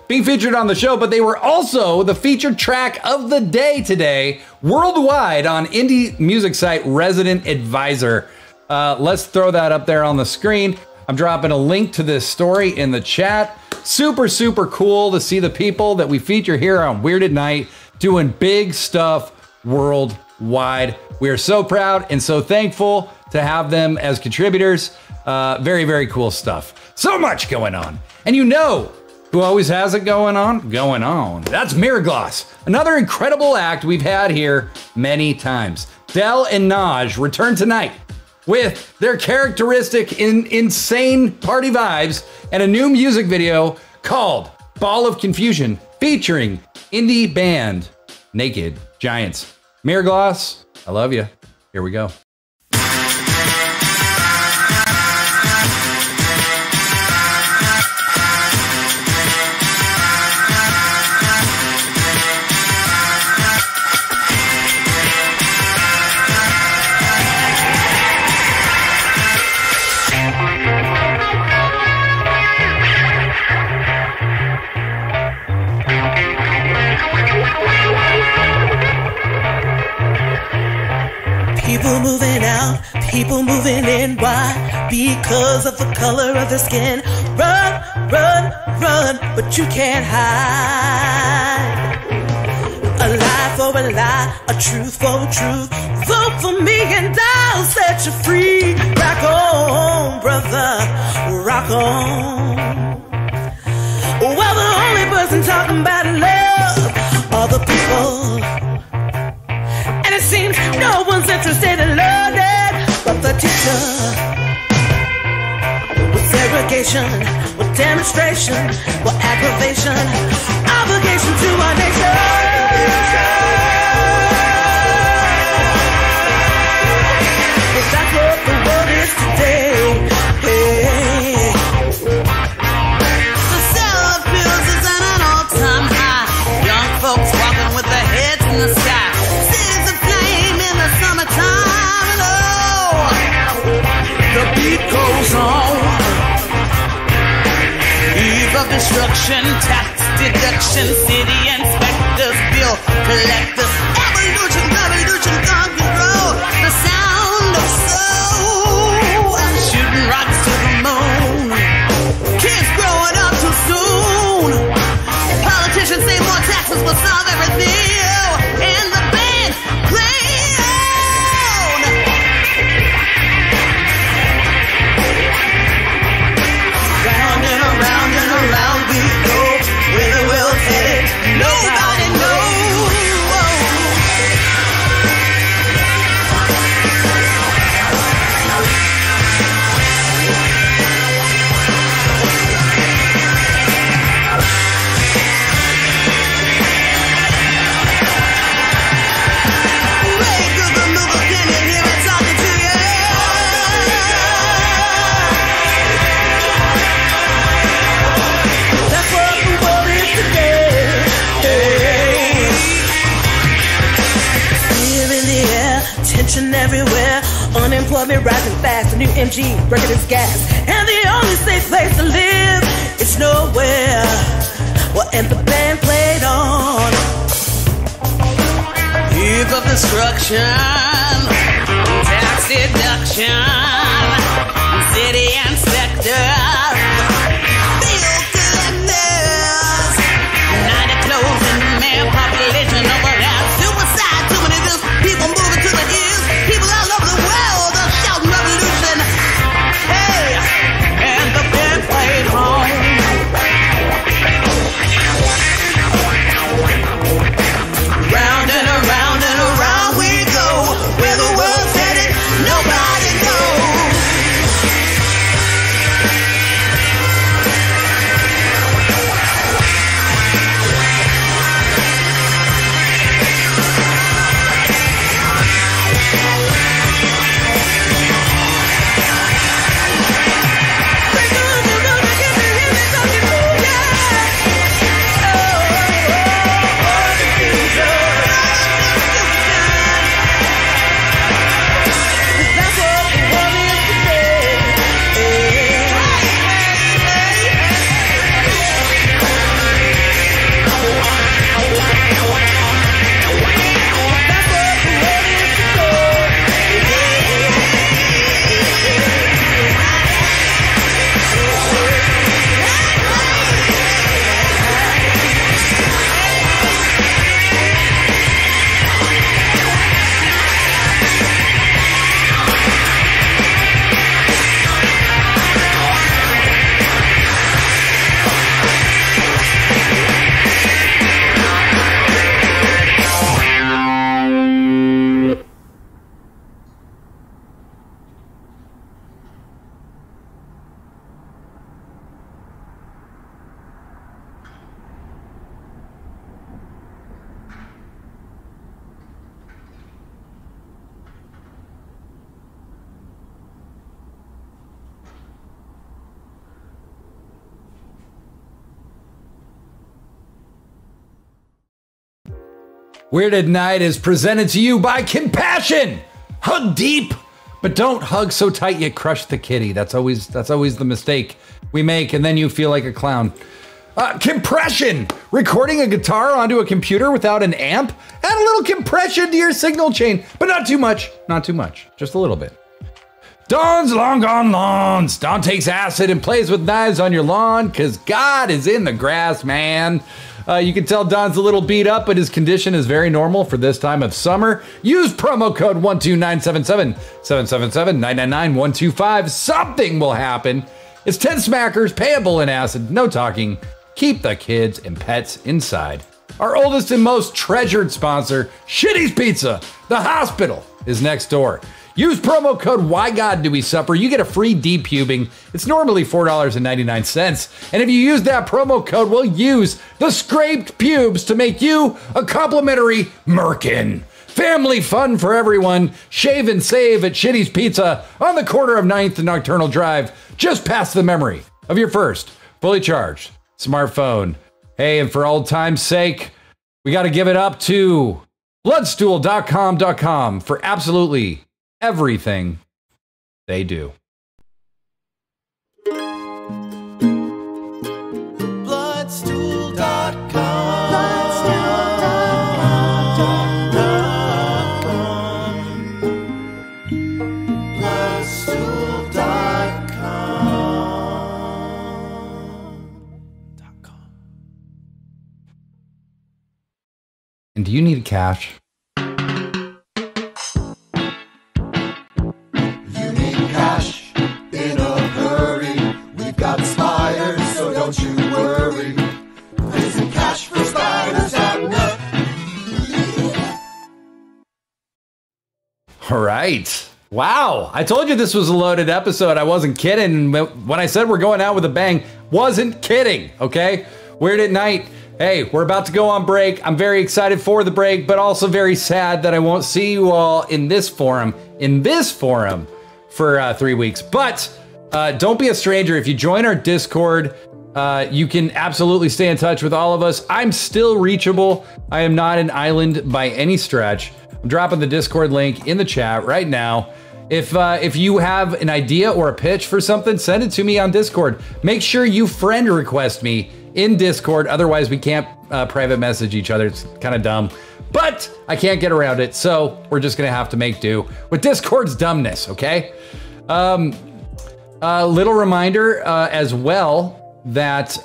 being featured on the show, but they were also the featured track of the day today, worldwide on indie music site Resident Advisor. Let's throw that up there on the screen. I'm dropping a link to this story in the chat. Super, super cool to see the people that we feature here on Weird at Night doing big stuff worldwide. We are so proud and so thankful to have them as contributors. Very, very cool stuff. So much going on. And you know who always has it going on? That's Mirrorgloss, another incredible act we've had here many times. Del and Naj return tonight with their characteristic insane party vibes and a new music video called Ball of Confusion featuring indie band Naked Giants. Mirrorgloss, I love you. Here we go. People moving out, people moving in. Why? Because of the color of their skin. Run, run, run, but you can't hide. A lie for a lie, a truth for a truth. Vote for me and I'll set you free. Rock on, brother, rock on. Well, the only person talking about love are the people. And it seems no one's interested in learning but the teacher. With segregation, with demonstration, with aggravation, obligation to our nation. But that's what the world is today. Hey. The sale of pills is at an all-time high. Young folks walking with their heads in the sky. The beat goes on. Eve of destruction, tax deduction, city inspectors, bill collectors, evolution, revolution, gun control, the sound of soul, shooting rocks to the moon, kids growing up too soon, politicians say more taxes will solve everything, and the band plays. Round and around we go, where the world's headed, nobody knows. Ray Google Moogle, can you hear me talking to you? That's what the world is today. Fear in the air, tension everywhere, unemployment rising fast, a new MG breaking its gas, and the only safe place to live is nowhere. Well, and the band played on. Eve of destruction, tax deduction, city inspector. Population overlap, suicide, too many views, people moving to the hills, people all over the world are shouting revolution. Hey, and the band played home. Round and around we go, where the world's headed, nobody knows. Weird at Night is presented to you by Compassion. Hug deep, but don't hug so tight you crush the kitty. That's always the mistake we make, and then you feel like a clown. Compression, recording a guitar onto a computer without an amp. Add a little compression to your signal chain, but not too much, just a little bit. Dawn's Long Gone Lawns. Dawn takes acid and plays with knives on your lawn because God is in the grass, man. You can tell Don's a little beat up, but his condition is very normal for this time of summer. Use promo code 12977 777 999 125. Something will happen. It's 10 smackers payable in acid. No talking. Keep the kids and pets inside. Our oldest and most treasured sponsor, Shitty's Pizza. The hospital is next door. Use promo code Why God Do We Suffer. You get a free depubing. It's normally $4.99. And if you use that promo code, we'll use the scraped pubes to make you a complimentary merkin. Family fun for everyone. Shave and save at Shitty's Pizza on the corner of 9th and Nocturnal Drive, just past the memory of your first fully charged smartphone. Hey, and for old time's sake, we got to give it up to bloodstool.com for absolutely everything they do. And do you need cash? All right. Wow. I told you this was a loaded episode. I wasn't kidding. When I said we're going out with a bang, wasn't kidding. Okay. Weird at Night. Hey, we're about to go on break. I'm very excited for the break, but also very sad that I won't see you all in this forum for 3 weeks. But don't be a stranger. If you join our Discord, you can absolutely stay in touch with all of us. I'm still reachable. I am not an island by any stretch. I'm dropping the Discord link in the chat right now. If you have an idea or a pitch for something, send it to me on Discord. Make sure you friend request me in Discord. Otherwise, we can't private message each other. It's kind of dumb, but I can't get around it. So we're just going to have to make do with Discord's dumbness. Okay. Little reminder as well that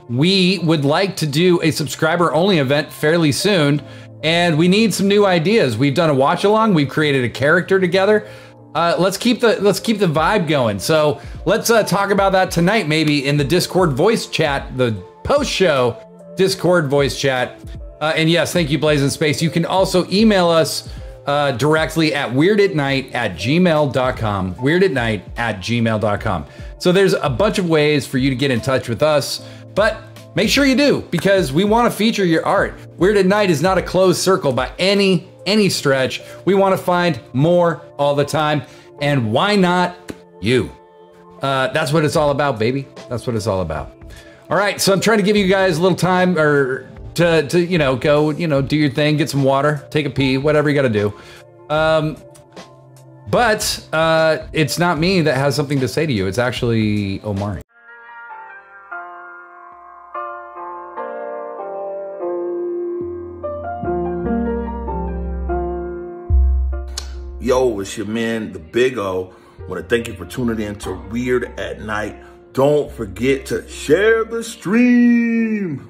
we would like to do a subscriber only event fairly soon. And we need some new ideas. We've done a watch along. We've created a character together. Let's keep the vibe going. So let's talk about that tonight, maybe in the Discord voice chat, the post show Discord voice chat. And yes, thank you, Blazing Space. You can also email us directly at weirdatnight@gmail.com. weirdatnight@gmail.com. So there's a bunch of ways for you to get in touch with us, but make sure you do, because we want to feature your art. Weird at Night is not a closed circle by any stretch. We want to find more all the time. And why not you? That's what it's all about, baby. That's what it's all about. All right, so I'm trying to give you guys a little time or to go, do your thing, get some water, take a pee, whatever you got to do. But it's not me that has something to say to you. It's actually Omari. Yo, it's your man, the Big O. I want to thank you for tuning in to Weird at Night. Don't forget to share the stream.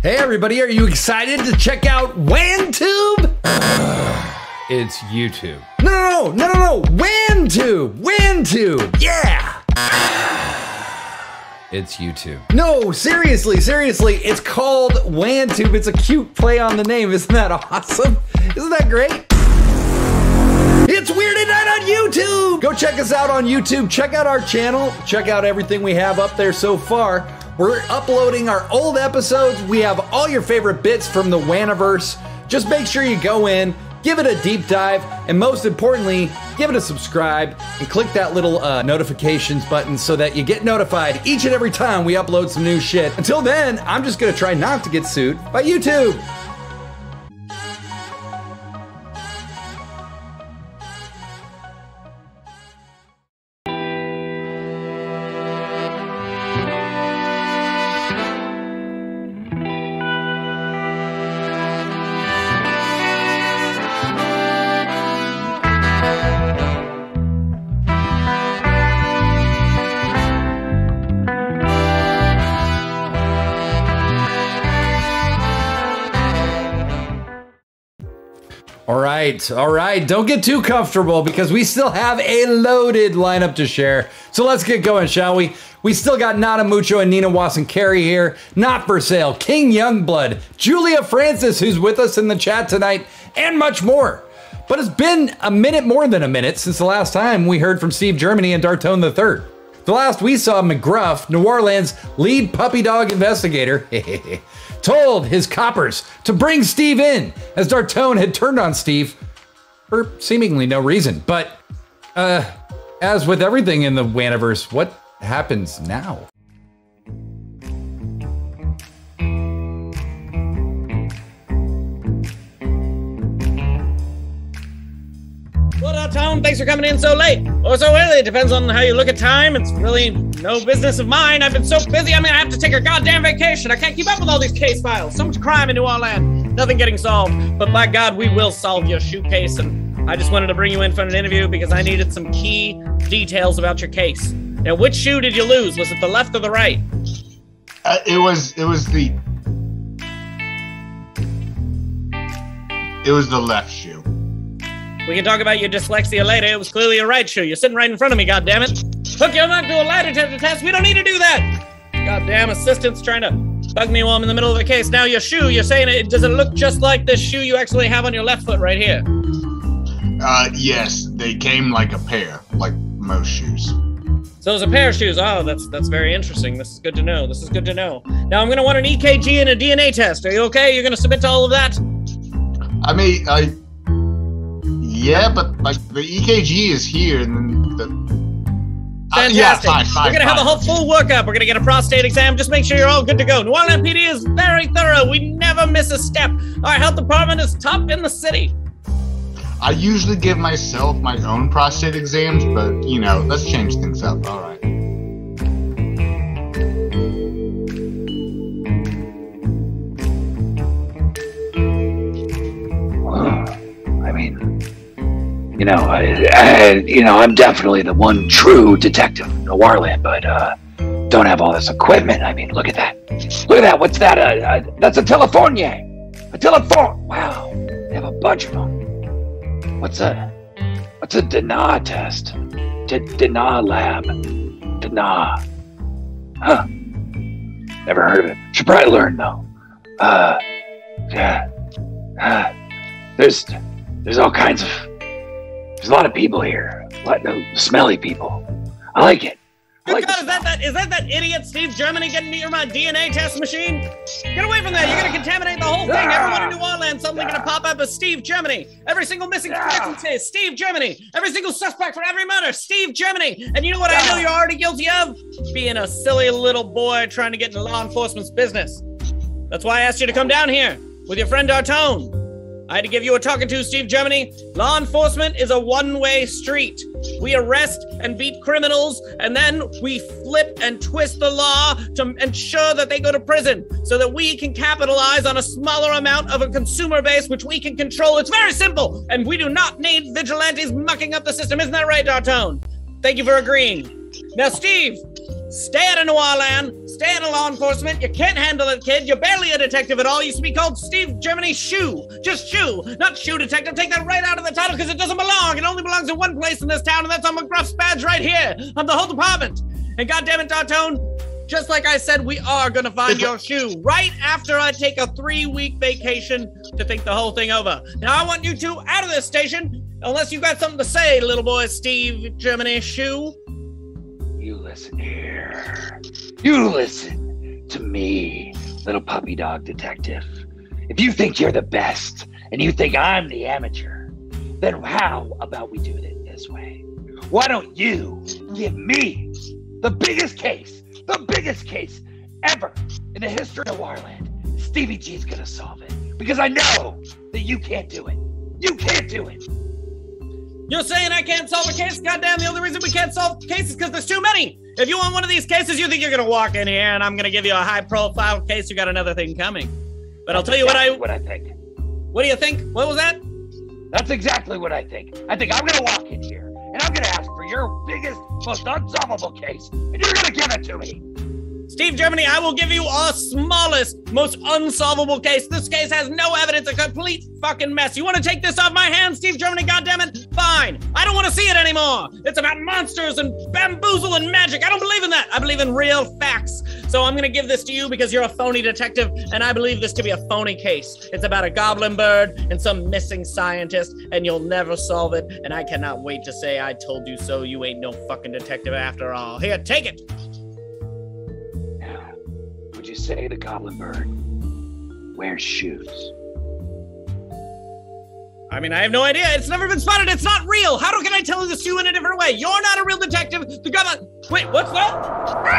Hey everybody, are you excited to check out WanTube? It's YouTube. No, WanTube, yeah! It's YouTube. No, seriously, it's called WanTube. It's a cute play on the name. Isn't that awesome? Isn't that great? It's Weird at Night on YouTube! Go check us out on YouTube. Check out our channel. Check out everything we have up there so far. We're uploading our old episodes. We have all your favorite bits from the Waniverse. Just make sure you go in, give it a deep dive, and most importantly, give it a subscribe and click that little notifications button so that you get notified each and every time we upload some new shit. Until then, I'm just gonna try not to get sued by YouTube. All right, don't get too comfortable because we still have a loaded lineup to share. So let's get going, shall we? We still got Nana Mucho and Nina Watson Carey here, Not For Sale, King Youngblood, Julia Francis, who's with us in the chat tonight, and much more. But it's been a minute, more than a minute, since the last time we heard from Steve Germany and Dartone III. The last we saw McGruff, New Orleans' lead puppy dog investigator, told his coppers to bring Steve in, as Dartone had turned on Steve for seemingly no reason. But, as with everything in the Waniverse, what happens now? Well, Dartone, thanks for coming in so late, or so early. It depends on how you look at time. It's really no business of mine. I've been so busy, I'm gonna have to take a goddamn vacation. I can't keep up with all these case files. So much crime in New Orleans. Nothing getting solved. But by God, we will solve your shoe case. And I just wanted to bring you in for an interview because I needed some key details about your case. Now, which shoe did you lose? Was it the left or the right? It was the left shoe. We can talk about your dyslexia later. It was clearly a right shoe. You're sitting right in front of me, goddammit. Hook your nut to a lie detector test. We don't need to do that. Goddamn assistant's trying to bug me while I'm in the middle of the case. Now your shoe, you're saying does it look just like this shoe you actually have on your left foot right here? Yes, they came like a pair, like most shoes. So it's a pair of shoes. Oh, that's very interesting. This is good to know. This is good to know. Now I'm gonna want an EKG and a DNA test. Are you okay? You're gonna submit to all of that? I mean, yeah, but like the EKG is here, and then the fantastic. Yeah, fine, we're gonna have a whole full workup. We're gonna get a prostate exam. Just make sure you're all good to go. New Orleans PD is very thorough. We never miss a step. Our health department is top in the city. I usually give myself my own prostate exams, but you know, let's change things up. All right. I mean, you know, I'm definitely the one true detective in New Orleans, but don't have all this equipment. I mean, look at that. Look at that. What's that? That's a telephone. A telephone. Wow. They have a bunch of them. What's a DNA test? DNA lab. DNA. Huh. Never heard of it. Should probably learn though. Yeah. There's all kinds of. There's a lot of people here. A lot of smelly people. I like it. Good God, is that idiot Steve Germany getting near my DNA test machine? Get away from that! You're gonna contaminate the whole thing. Everyone in New Orleans, suddenly gonna pop up as Steve Germany. Every single missing person says Steve Germany. Every single suspect for every murder, Steve Germany. And you know what I know you're already guilty of? Being a silly little boy trying to get into law enforcement's business. That's why I asked you to come down here with your friend Dartone. I had to give you a talking to, Steve Germany. Law enforcement is a one-way street. We arrest and beat criminals, and then we flip and twist the law to ensure that they go to prison so that we can capitalize on a smaller amount of a consumer base, which we can control. It's very simple, and we do not need vigilantes mucking up the system. Isn't that right, Dartone? Thank you for agreeing. Now, Steve, stay out of New Orleans. Stay out of law enforcement. You can't handle it, kid. You're barely a detective at all. You used to be called Steve Germany Shoe. Just Shoe, not Shoe Detective. Take that right out of the title because it doesn't belong. It only belongs in one place in this town, and that's on McGruff's badge right here. I'm the whole department. And goddammit, Dartone, just like I said, we are going to find your shoe right after I take a 3-week vacation to think the whole thing over. Now, I want you two out of this station, unless you got something to say, little boy Steve Germany Shoe. You listen here. You listen to me, little puppy dog detective. If you think you're the best, and you think I'm the amateur, Then how about we do it this way? Why don't you give me the biggest case ever in the history of Warland? Stevie G's gonna solve it because I know that you can't do it. You can't do it. You're saying I can't solve a case? Goddamn, the only reason we can't solve cases is because there's too many. If you want one of these cases, you think you're gonna walk in here and I'm gonna give you a high-profile case. You got another thing coming. But I'll tell you what I think. What do you think? What was that? That's exactly what I think. I think I'm gonna walk in here and I'm gonna ask for your biggest, most unsolvable case, and you're gonna give it to me. Steve Germany, I will give you our smallest, most unsolvable case. This case has no evidence, a complete fucking mess. You want to take this off my hands, Steve Germany? Goddammit? Fine. I don't want to see it anymore. It's about monsters and bamboozle and magic. I don't believe in that. I believe in real facts. So I'm going to give this to you because you're a phony detective, and I believe this to be a phony case. It's about a goblin bird and some missing scientist, and you'll never solve it, and I cannot wait to say I told you so. You ain't no fucking detective after all. Here, take it. Would you say the goblin bird wears shoes? I mean, I have no idea. It's never been spotted. It's not real. How can I tell this to you in a different way? You're not a real detective. The goblin... Wait, what's that? Oh my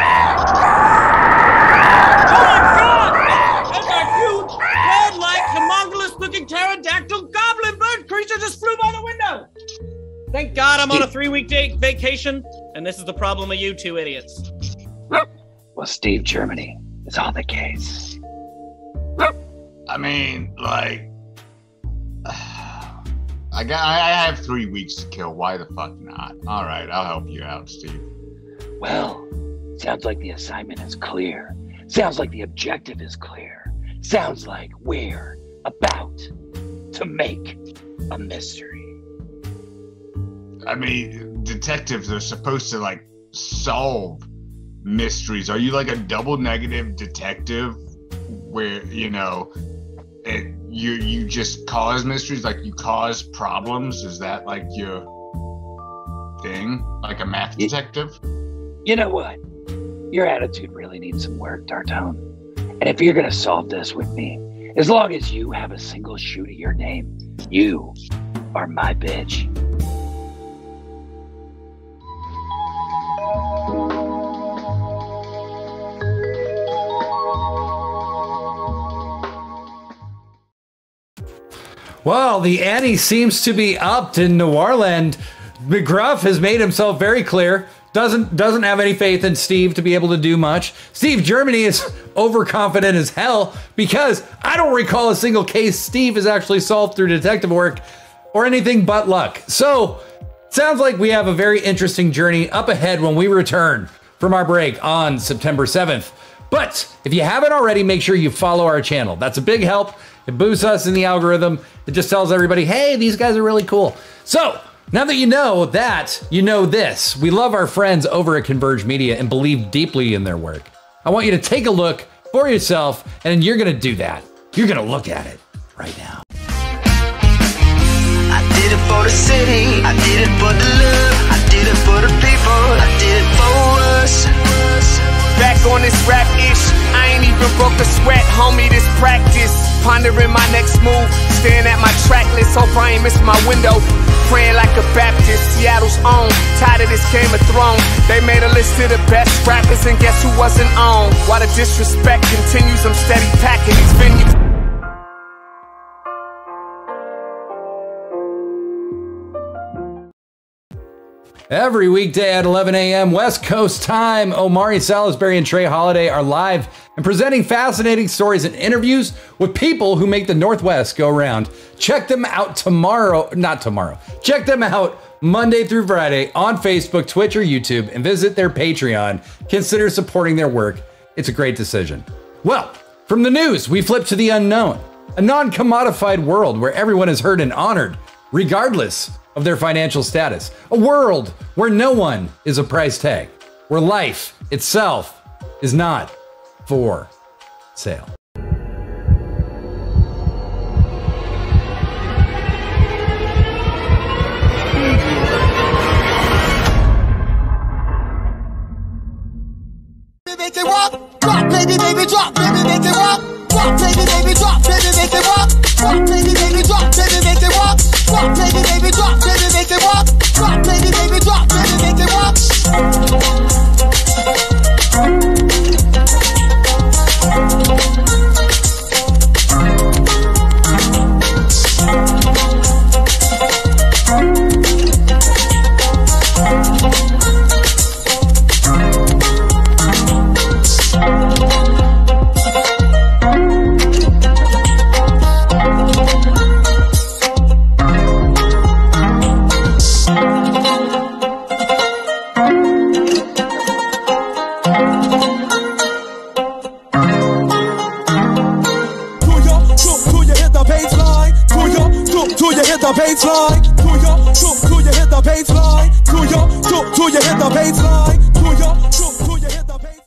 God! That's a huge, bird-like, homunculus-looking pterodactyl goblin bird creature just flew by the window. Thank God I'm on a 3-week vacation, and this is the problem of you two idiots. Well, Steve Germany is on the case. I mean, like, I have 3 weeks to kill. Why the fuck not? All right, I'll help you out, Steve. Well, sounds like the assignment is clear. Sounds like the objective is clear. Sounds like we're about to make a mystery. I mean, detectives are supposed to, like, solve mysteries. Are you like a double negative detective where, you know, you just cause mysteries, like you cause problems? Is that like your thing, like a math detective? You know what? Your attitude really needs some work, Dartone. And if you're gonna solve this with me, as long as you have a single shoe to your name, you are my bitch. Well, the ante seems to be upped in Noirland. McGruff has made himself very clear. Doesn't have any faith in Steve to be able to do much. Steve Germany is overconfident as hell because I don't recall a single case Steve has actually solved through detective work or anything but luck. So, sounds like we have a very interesting journey up ahead when we return from our break on September 7th. But if you haven't already, make sure you follow our channel. That's a big help. It boosts us in the algorithm. It just tells everybody, hey, these guys are really cool. So now that you know that, you know this. We love our friends over at Converge Media and believe deeply in their work. I want you to take a look for yourself, and you're gonna do that. You're gonna look at it right now. I did it for the city, I did it for the love, I did it for the people, I did it for us. Back on this rap-ish, I ain't even broke a sweat, homie, this practice. Pondering my next move, staring at my track list, hope I ain't missed my window. Praying like a Baptist, Seattle's own, tired of this Game of Thrones. They made a list of the best rappers and guess who wasn't on? While the disrespect continues, I'm steady packing these venues. Every weekday at 11 a.m. West Coast time, Omari Salisbury and Trey Holiday are live and presenting fascinating stories and interviews with people who make the Northwest go round. Check them out Check them out Monday through Friday on Facebook, Twitch, or YouTube, and visit their Patreon. Consider supporting their work. It's a great decision. Well, from the news, we flip to the unknown, a non-commodified world where everyone is heard and honored, regardless of their financial status. A world where no one is a price tag, where life itself is not for sale. Make it rock, drop, baby, baby, drop, baby, make it rock, drop, baby, baby, drop, baby, make it rock, drop, baby, baby, drop, baby, make it rock, drop, baby, baby. baby, drop, baby, make it walk. Drop, baby, drop, baby, make it walk. The baseline, till you hit the baseline, till you hit the baseline, till you hit the baseline.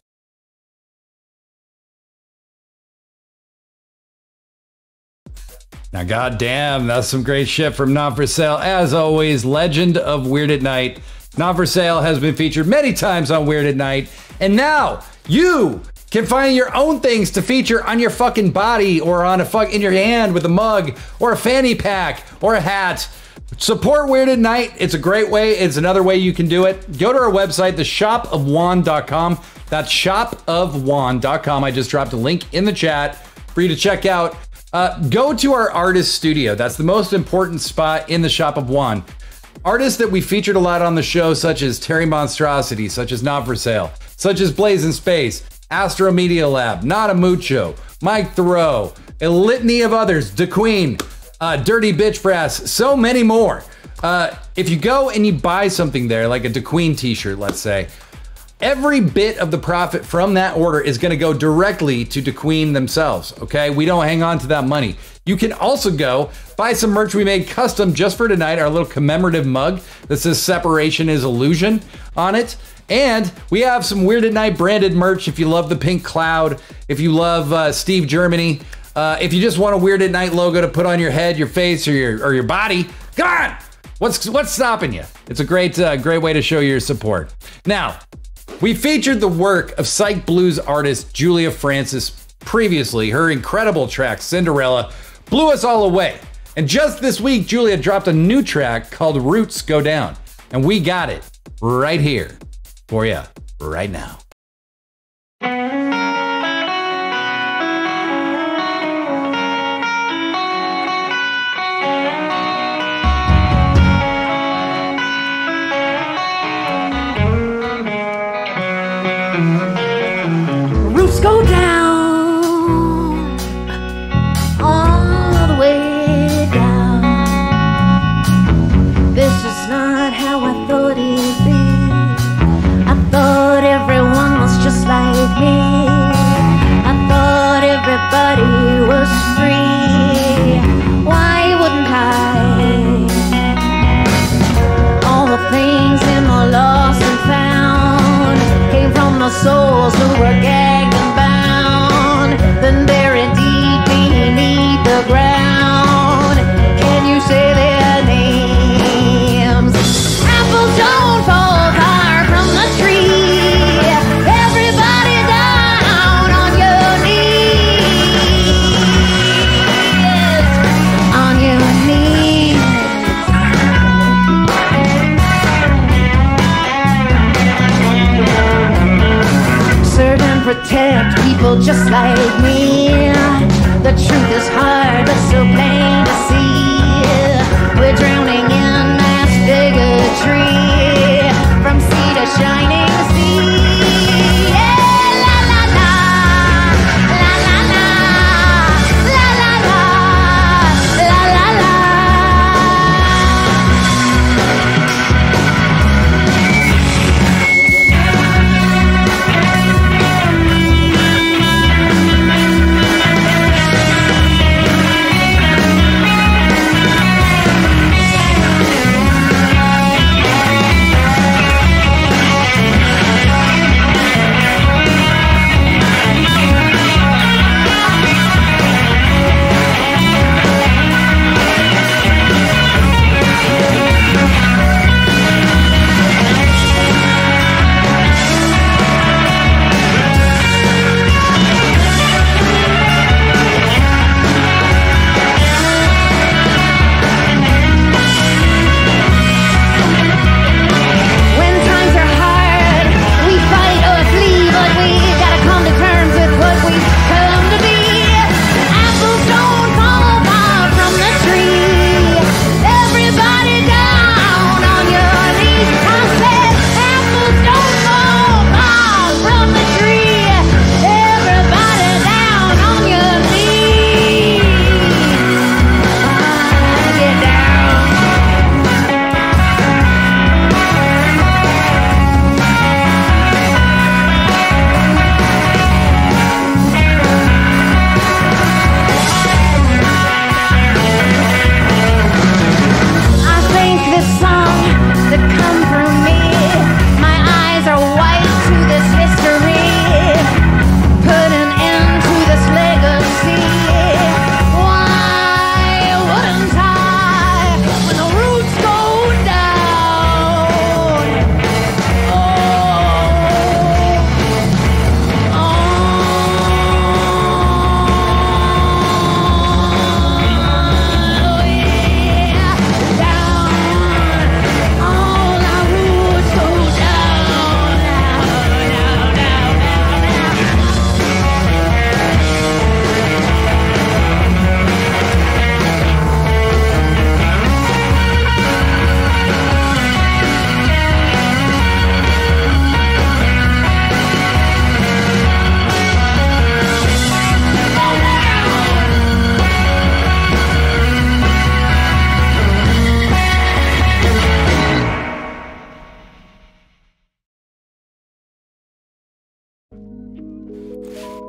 Now, goddamn, that's some great shit from Not For Sale. As always, legend of Weird at Night. Not For Sale has been featured many times on Weird at Night, and now you can find your own things to feature on your fucking body or on in your hand with a mug or a fanny pack or a hat. Support Weird at Night. It's a great way. It's another way you can do it. Go to our website, theshopofjuan.com. That's shopofjuan.com. I just dropped a link in the chat for you to check out. Go to our artist studio. That's the most important spot in the Shop of Juan. Artists that we featured a lot on the show, such as Terry Monstrosity, such as Not For Sale, such as Blaze in Space, Astro Media Lab, Not a Mucho, Mike Thoreau, a litany of others, DeQueen, Dirty Bitch Brass, so many more. If you go and you buy something there, like a DeQueen t-shirt, let's say, every bit of the profit from that order is going to go directly to DeQueen themselves, okay? We don't hang on to that money. You can also go buy some merch we made custom just for tonight, our little commemorative mug that says "Separation is Illusion" on it. And we have some Weird at Night branded merch if you love the pink cloud, if you love Steve Germany, if you just want a Weird at Night logo to put on your head, your face, or your body. Come on! What's stopping you? It's a great way to show your support. Now, we featured the work of Psych Blues artist Julia Francis previously. Her incredible track, Cinderella, blew us all away. And just this week, Julia dropped a new track called Roots Go Down. And we got it right here for you right now. Roots go down, all the way down. This is not how I thought it'd be. I thought everyone was just like me. I thought everybody was free. Why wouldn't I? All the things in the lost and found came from the souls who were gagged and bound, then buried deep beneath the ground. Can you say their names? Apples don't fall far from the tree. Everybody down on your knees. On your knees. Serve and protect people just like me. The truth is hard but so plain to see. We're drowning in mass bigotry, from sea to shining sea. Yeah, la la la, la la la, la la la, la la la.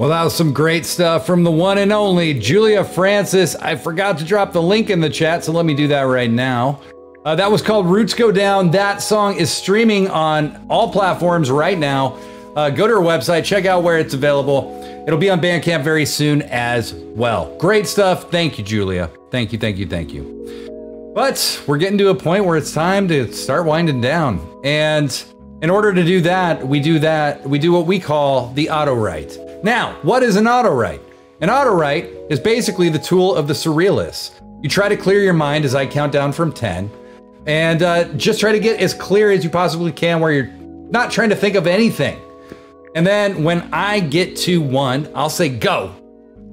Well, that was some great stuff from the one and only Julia Francis. I forgot to drop the link in the chat, so let me do that right now. That was called Roots Go Down. That song is streaming on all platforms right now. Go to her website, check out where it's available. It'll be on Bandcamp very soon as well. Great stuff. Thank you, Julia. Thank you, thank you, thank you. But we're getting to a point where it's time to start winding down. And in order to do that, we do what we call the auto-write. Now, what is an auto-write? An auto-write is basically the tool of the surrealists. You try to clear your mind as I count down from 10, and just try to get as clear as you possibly can where you're not trying to think of anything. And then when I get to 1, I'll say go.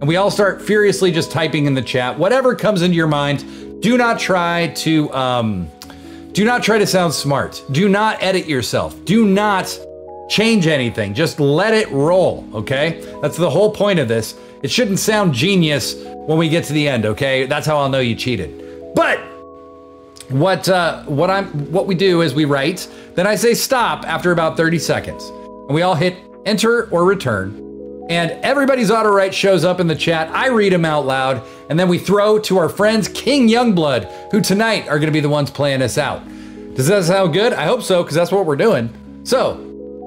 And we all start furiously just typing in the chat. Whatever comes into your mind, do not try to sound smart. Do not edit yourself. Do not change anything. Just let it roll, okay? That's the whole point of this. It shouldn't sound genius when we get to the end, okay? That's how I'll know you cheated. But what we do is we write, then I say stop after about 30 seconds. And we all hit enter or return. And everybody's auto write shows up in the chat. I read them out loud, and then we throw to our friends King Youngblood, who tonight are gonna be the ones playing us out. Does that sound good? I hope so, because that's what we're doing. So,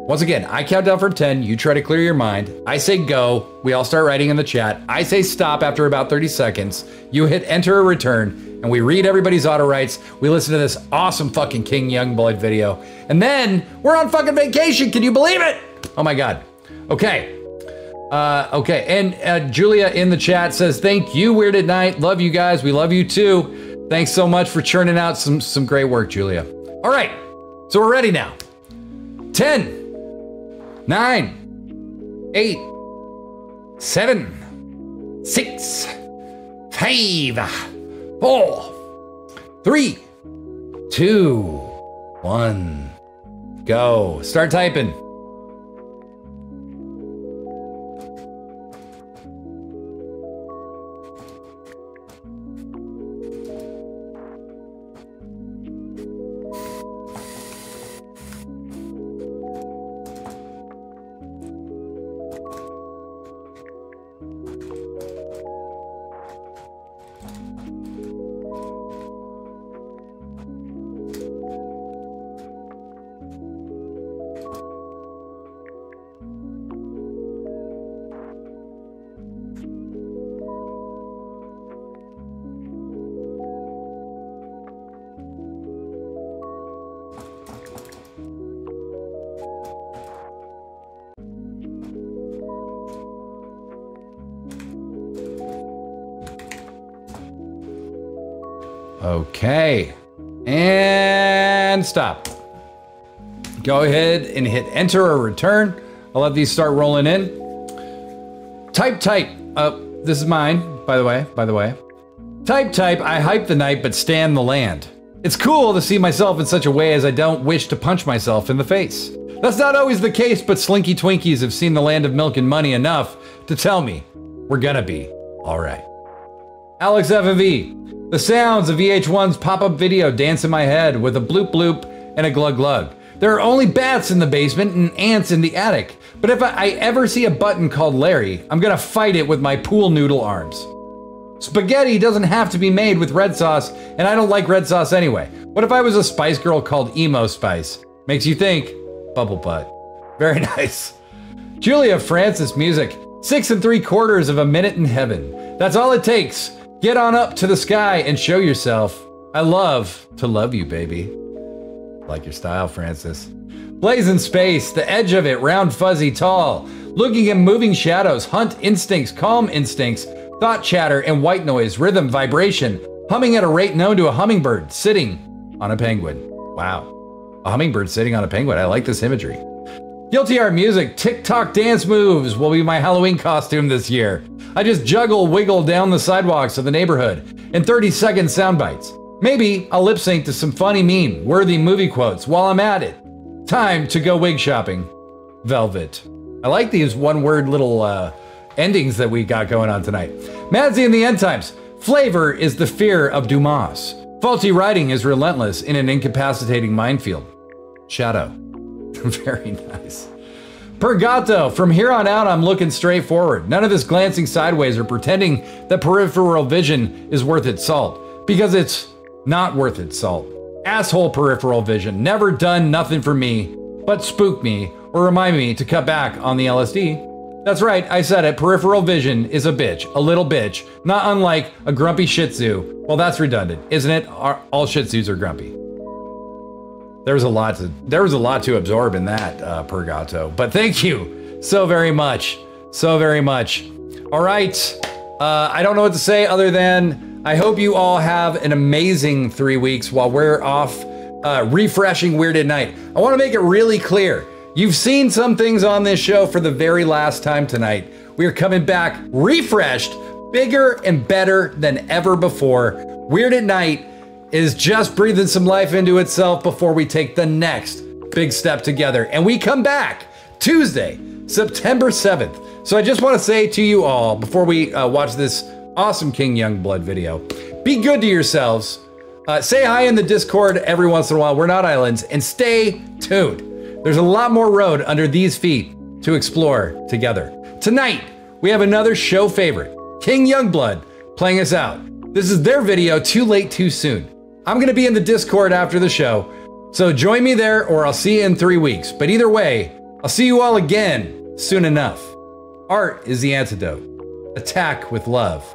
once again, I count down from 10, you try to clear your mind. I say go, we all start writing in the chat. I say stop after about 30 seconds. You hit enter or return, and we read everybody's auto writes. We listen to this awesome fucking King Youngblood video. And then we're on fucking vacation, can you believe it? Oh my God. Okay. Okay, and Julia in the chat says, thank you, Weird at Night. Love you guys, we love you too. Thanks so much for churning out some great work, Julia. All right, so we're ready now. 10, 9, 8, 7, 6, 5, 4, 3, 2, 1, go. Start typing. Okay, and stop. Go ahead and hit enter or return. I'll let these start rolling in. Type. This is mine, by the way. Type, I hype the night but stand the land. It's cool to see myself in such a way as I don't wish to punch myself in the face. That's not always the case, but Slinky Twinkies have seen the land of milk and money enough to tell me we're gonna be all right. Alex FMV. The sounds of VH1's pop-up video dance in my head with a bloop bloop and a glug glug. There are only bats in the basement and ants in the attic, but if I ever see a button called Larry, I'm gonna fight it with my pool noodle arms. Spaghetti doesn't have to be made with red sauce, and I don't like red sauce anyway. What if I was a Spice Girl called Emo Spice? Makes you think, bubble butt. Very nice. Julia Francis music, 6 3/4 of a minute in heaven. That's all it takes. Get on up to the sky and show yourself. I love to love you, baby. Like your style, Francis. Blazing space, the edge of it, round, fuzzy, tall. Looking at moving shadows, hunt instincts, calm instincts, thought chatter and white noise, rhythm, vibration, humming at a rate known to a hummingbird sitting on a penguin. Wow. A hummingbird sitting on a penguin. I like this imagery. Guilty art music, TikTok dance moves will be my Halloween costume this year. I just wiggle down the sidewalks of the neighborhood in 30-second sound bites. Maybe I'll lip sync to some funny meme, worthy movie quotes while I'm at it. Time to go wig shopping. Velvet. I like these one-word little endings that we got going on tonight. Madsy in the End Times. Flavor is the fear of Dumas. Faulty writing is relentless in an incapacitating minefield. Shadow. Very nice. Pergato, from here on out, I'm looking straight forward. None of this glancing sideways or pretending that peripheral vision is worth its salt. Because it's not worth its salt. Asshole peripheral vision. Never done nothing for me, but spook me or remind me to cut back on the LSD. That's right, I said it. Peripheral vision is a bitch. A little bitch. Not unlike a grumpy Shih Tzu. Well, that's redundant, isn't it? All Shih Tzus are grumpy. There was a lot to absorb in that, Pergato. But thank you so very much. So very much. All right. I don't know what to say other than I hope you all have an amazing 3 weeks while we're off refreshing Weird at Night. I want to make it really clear. You've seen some things on this show for the very last time tonight. We are coming back refreshed, bigger and better than ever before. Weird at Night is just breathing some life into itself before we take the next big step together. And we come back Tuesday, September 7th. So I just want to say to you all, before we watch this awesome King Youngblood video, be good to yourselves. Say hi in the Discord every once in a while. We're not islands. And stay tuned. There's a lot more road under these feet to explore together. Tonight, we have another show favorite, King Youngblood, playing us out. This is their video, Too Late, Too Soon. I'm gonna be in the Discord after the show, so join me there or I'll see you in 3 weeks. But either way, I'll see you all again soon enough. Art is the antidote. Attack with love.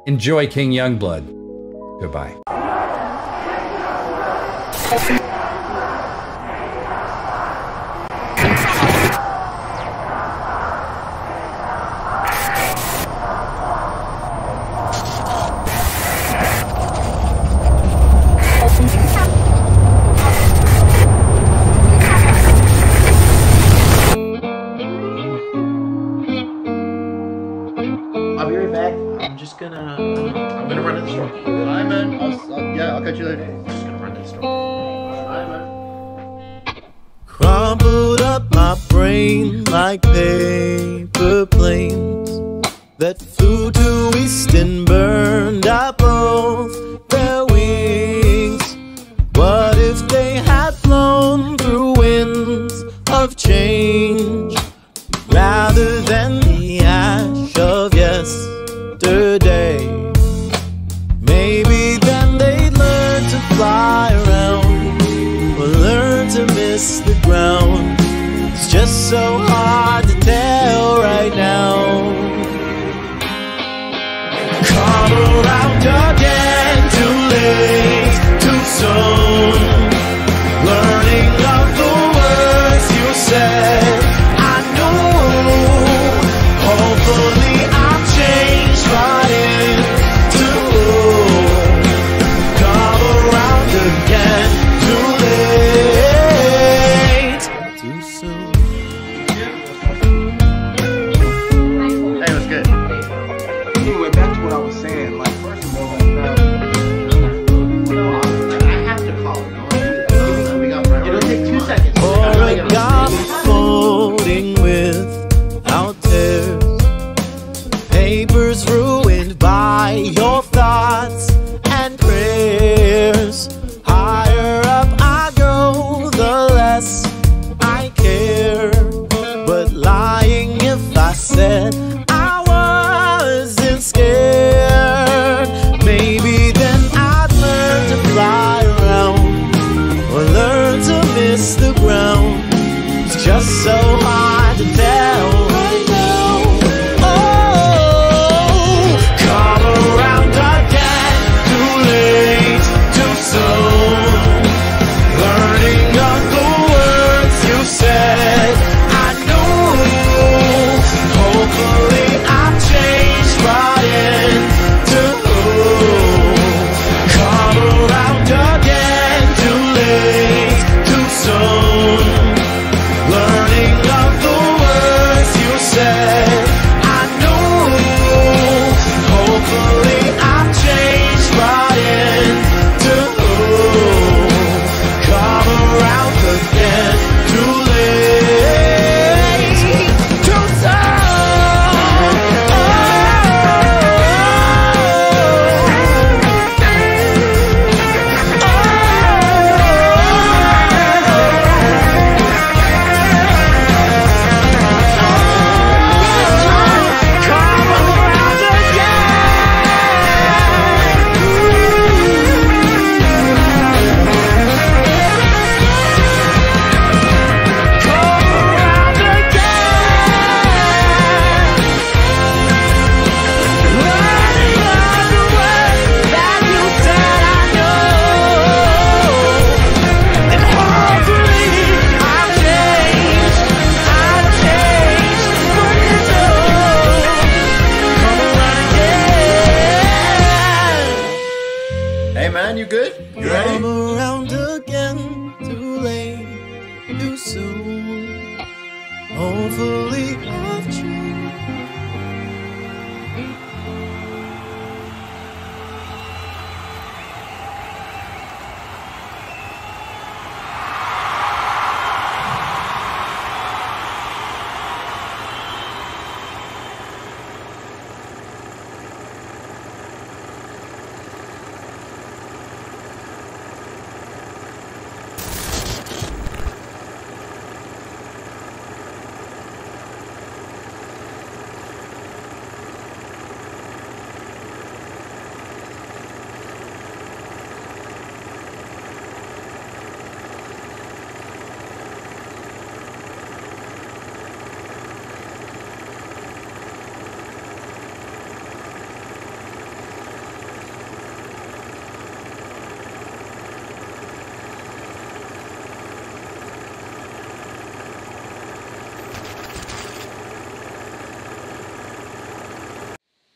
Enjoy King Youngblood. Goodbye. I'm gonna run to the store. Bye, man. I'll catch you later. I'm just gonna run to the store. Bye, man. Crumpled up my brain like paper planes that flew to east and burned out both their wings. What if they had flown through winds of change rather than the ash of yesterday? Maybe then they'd learn to fly around or learn to miss the ground. It's just so hard to tell right now. Come around again, too late, too soon. Learning of the words you said, I knew. Hopefully I'm changed right into come around again, too late, too soon. soon. Hopefully of June.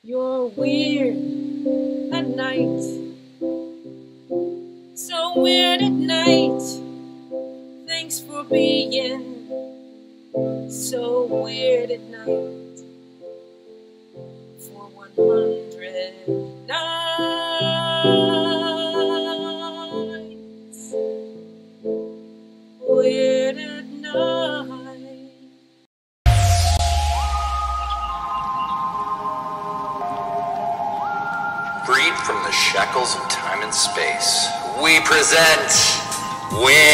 You're weird at night, so weird at night. Thanks for being so weird at night. For 100 nights, weird at night. Freed from the shackles of time and space, we present Weird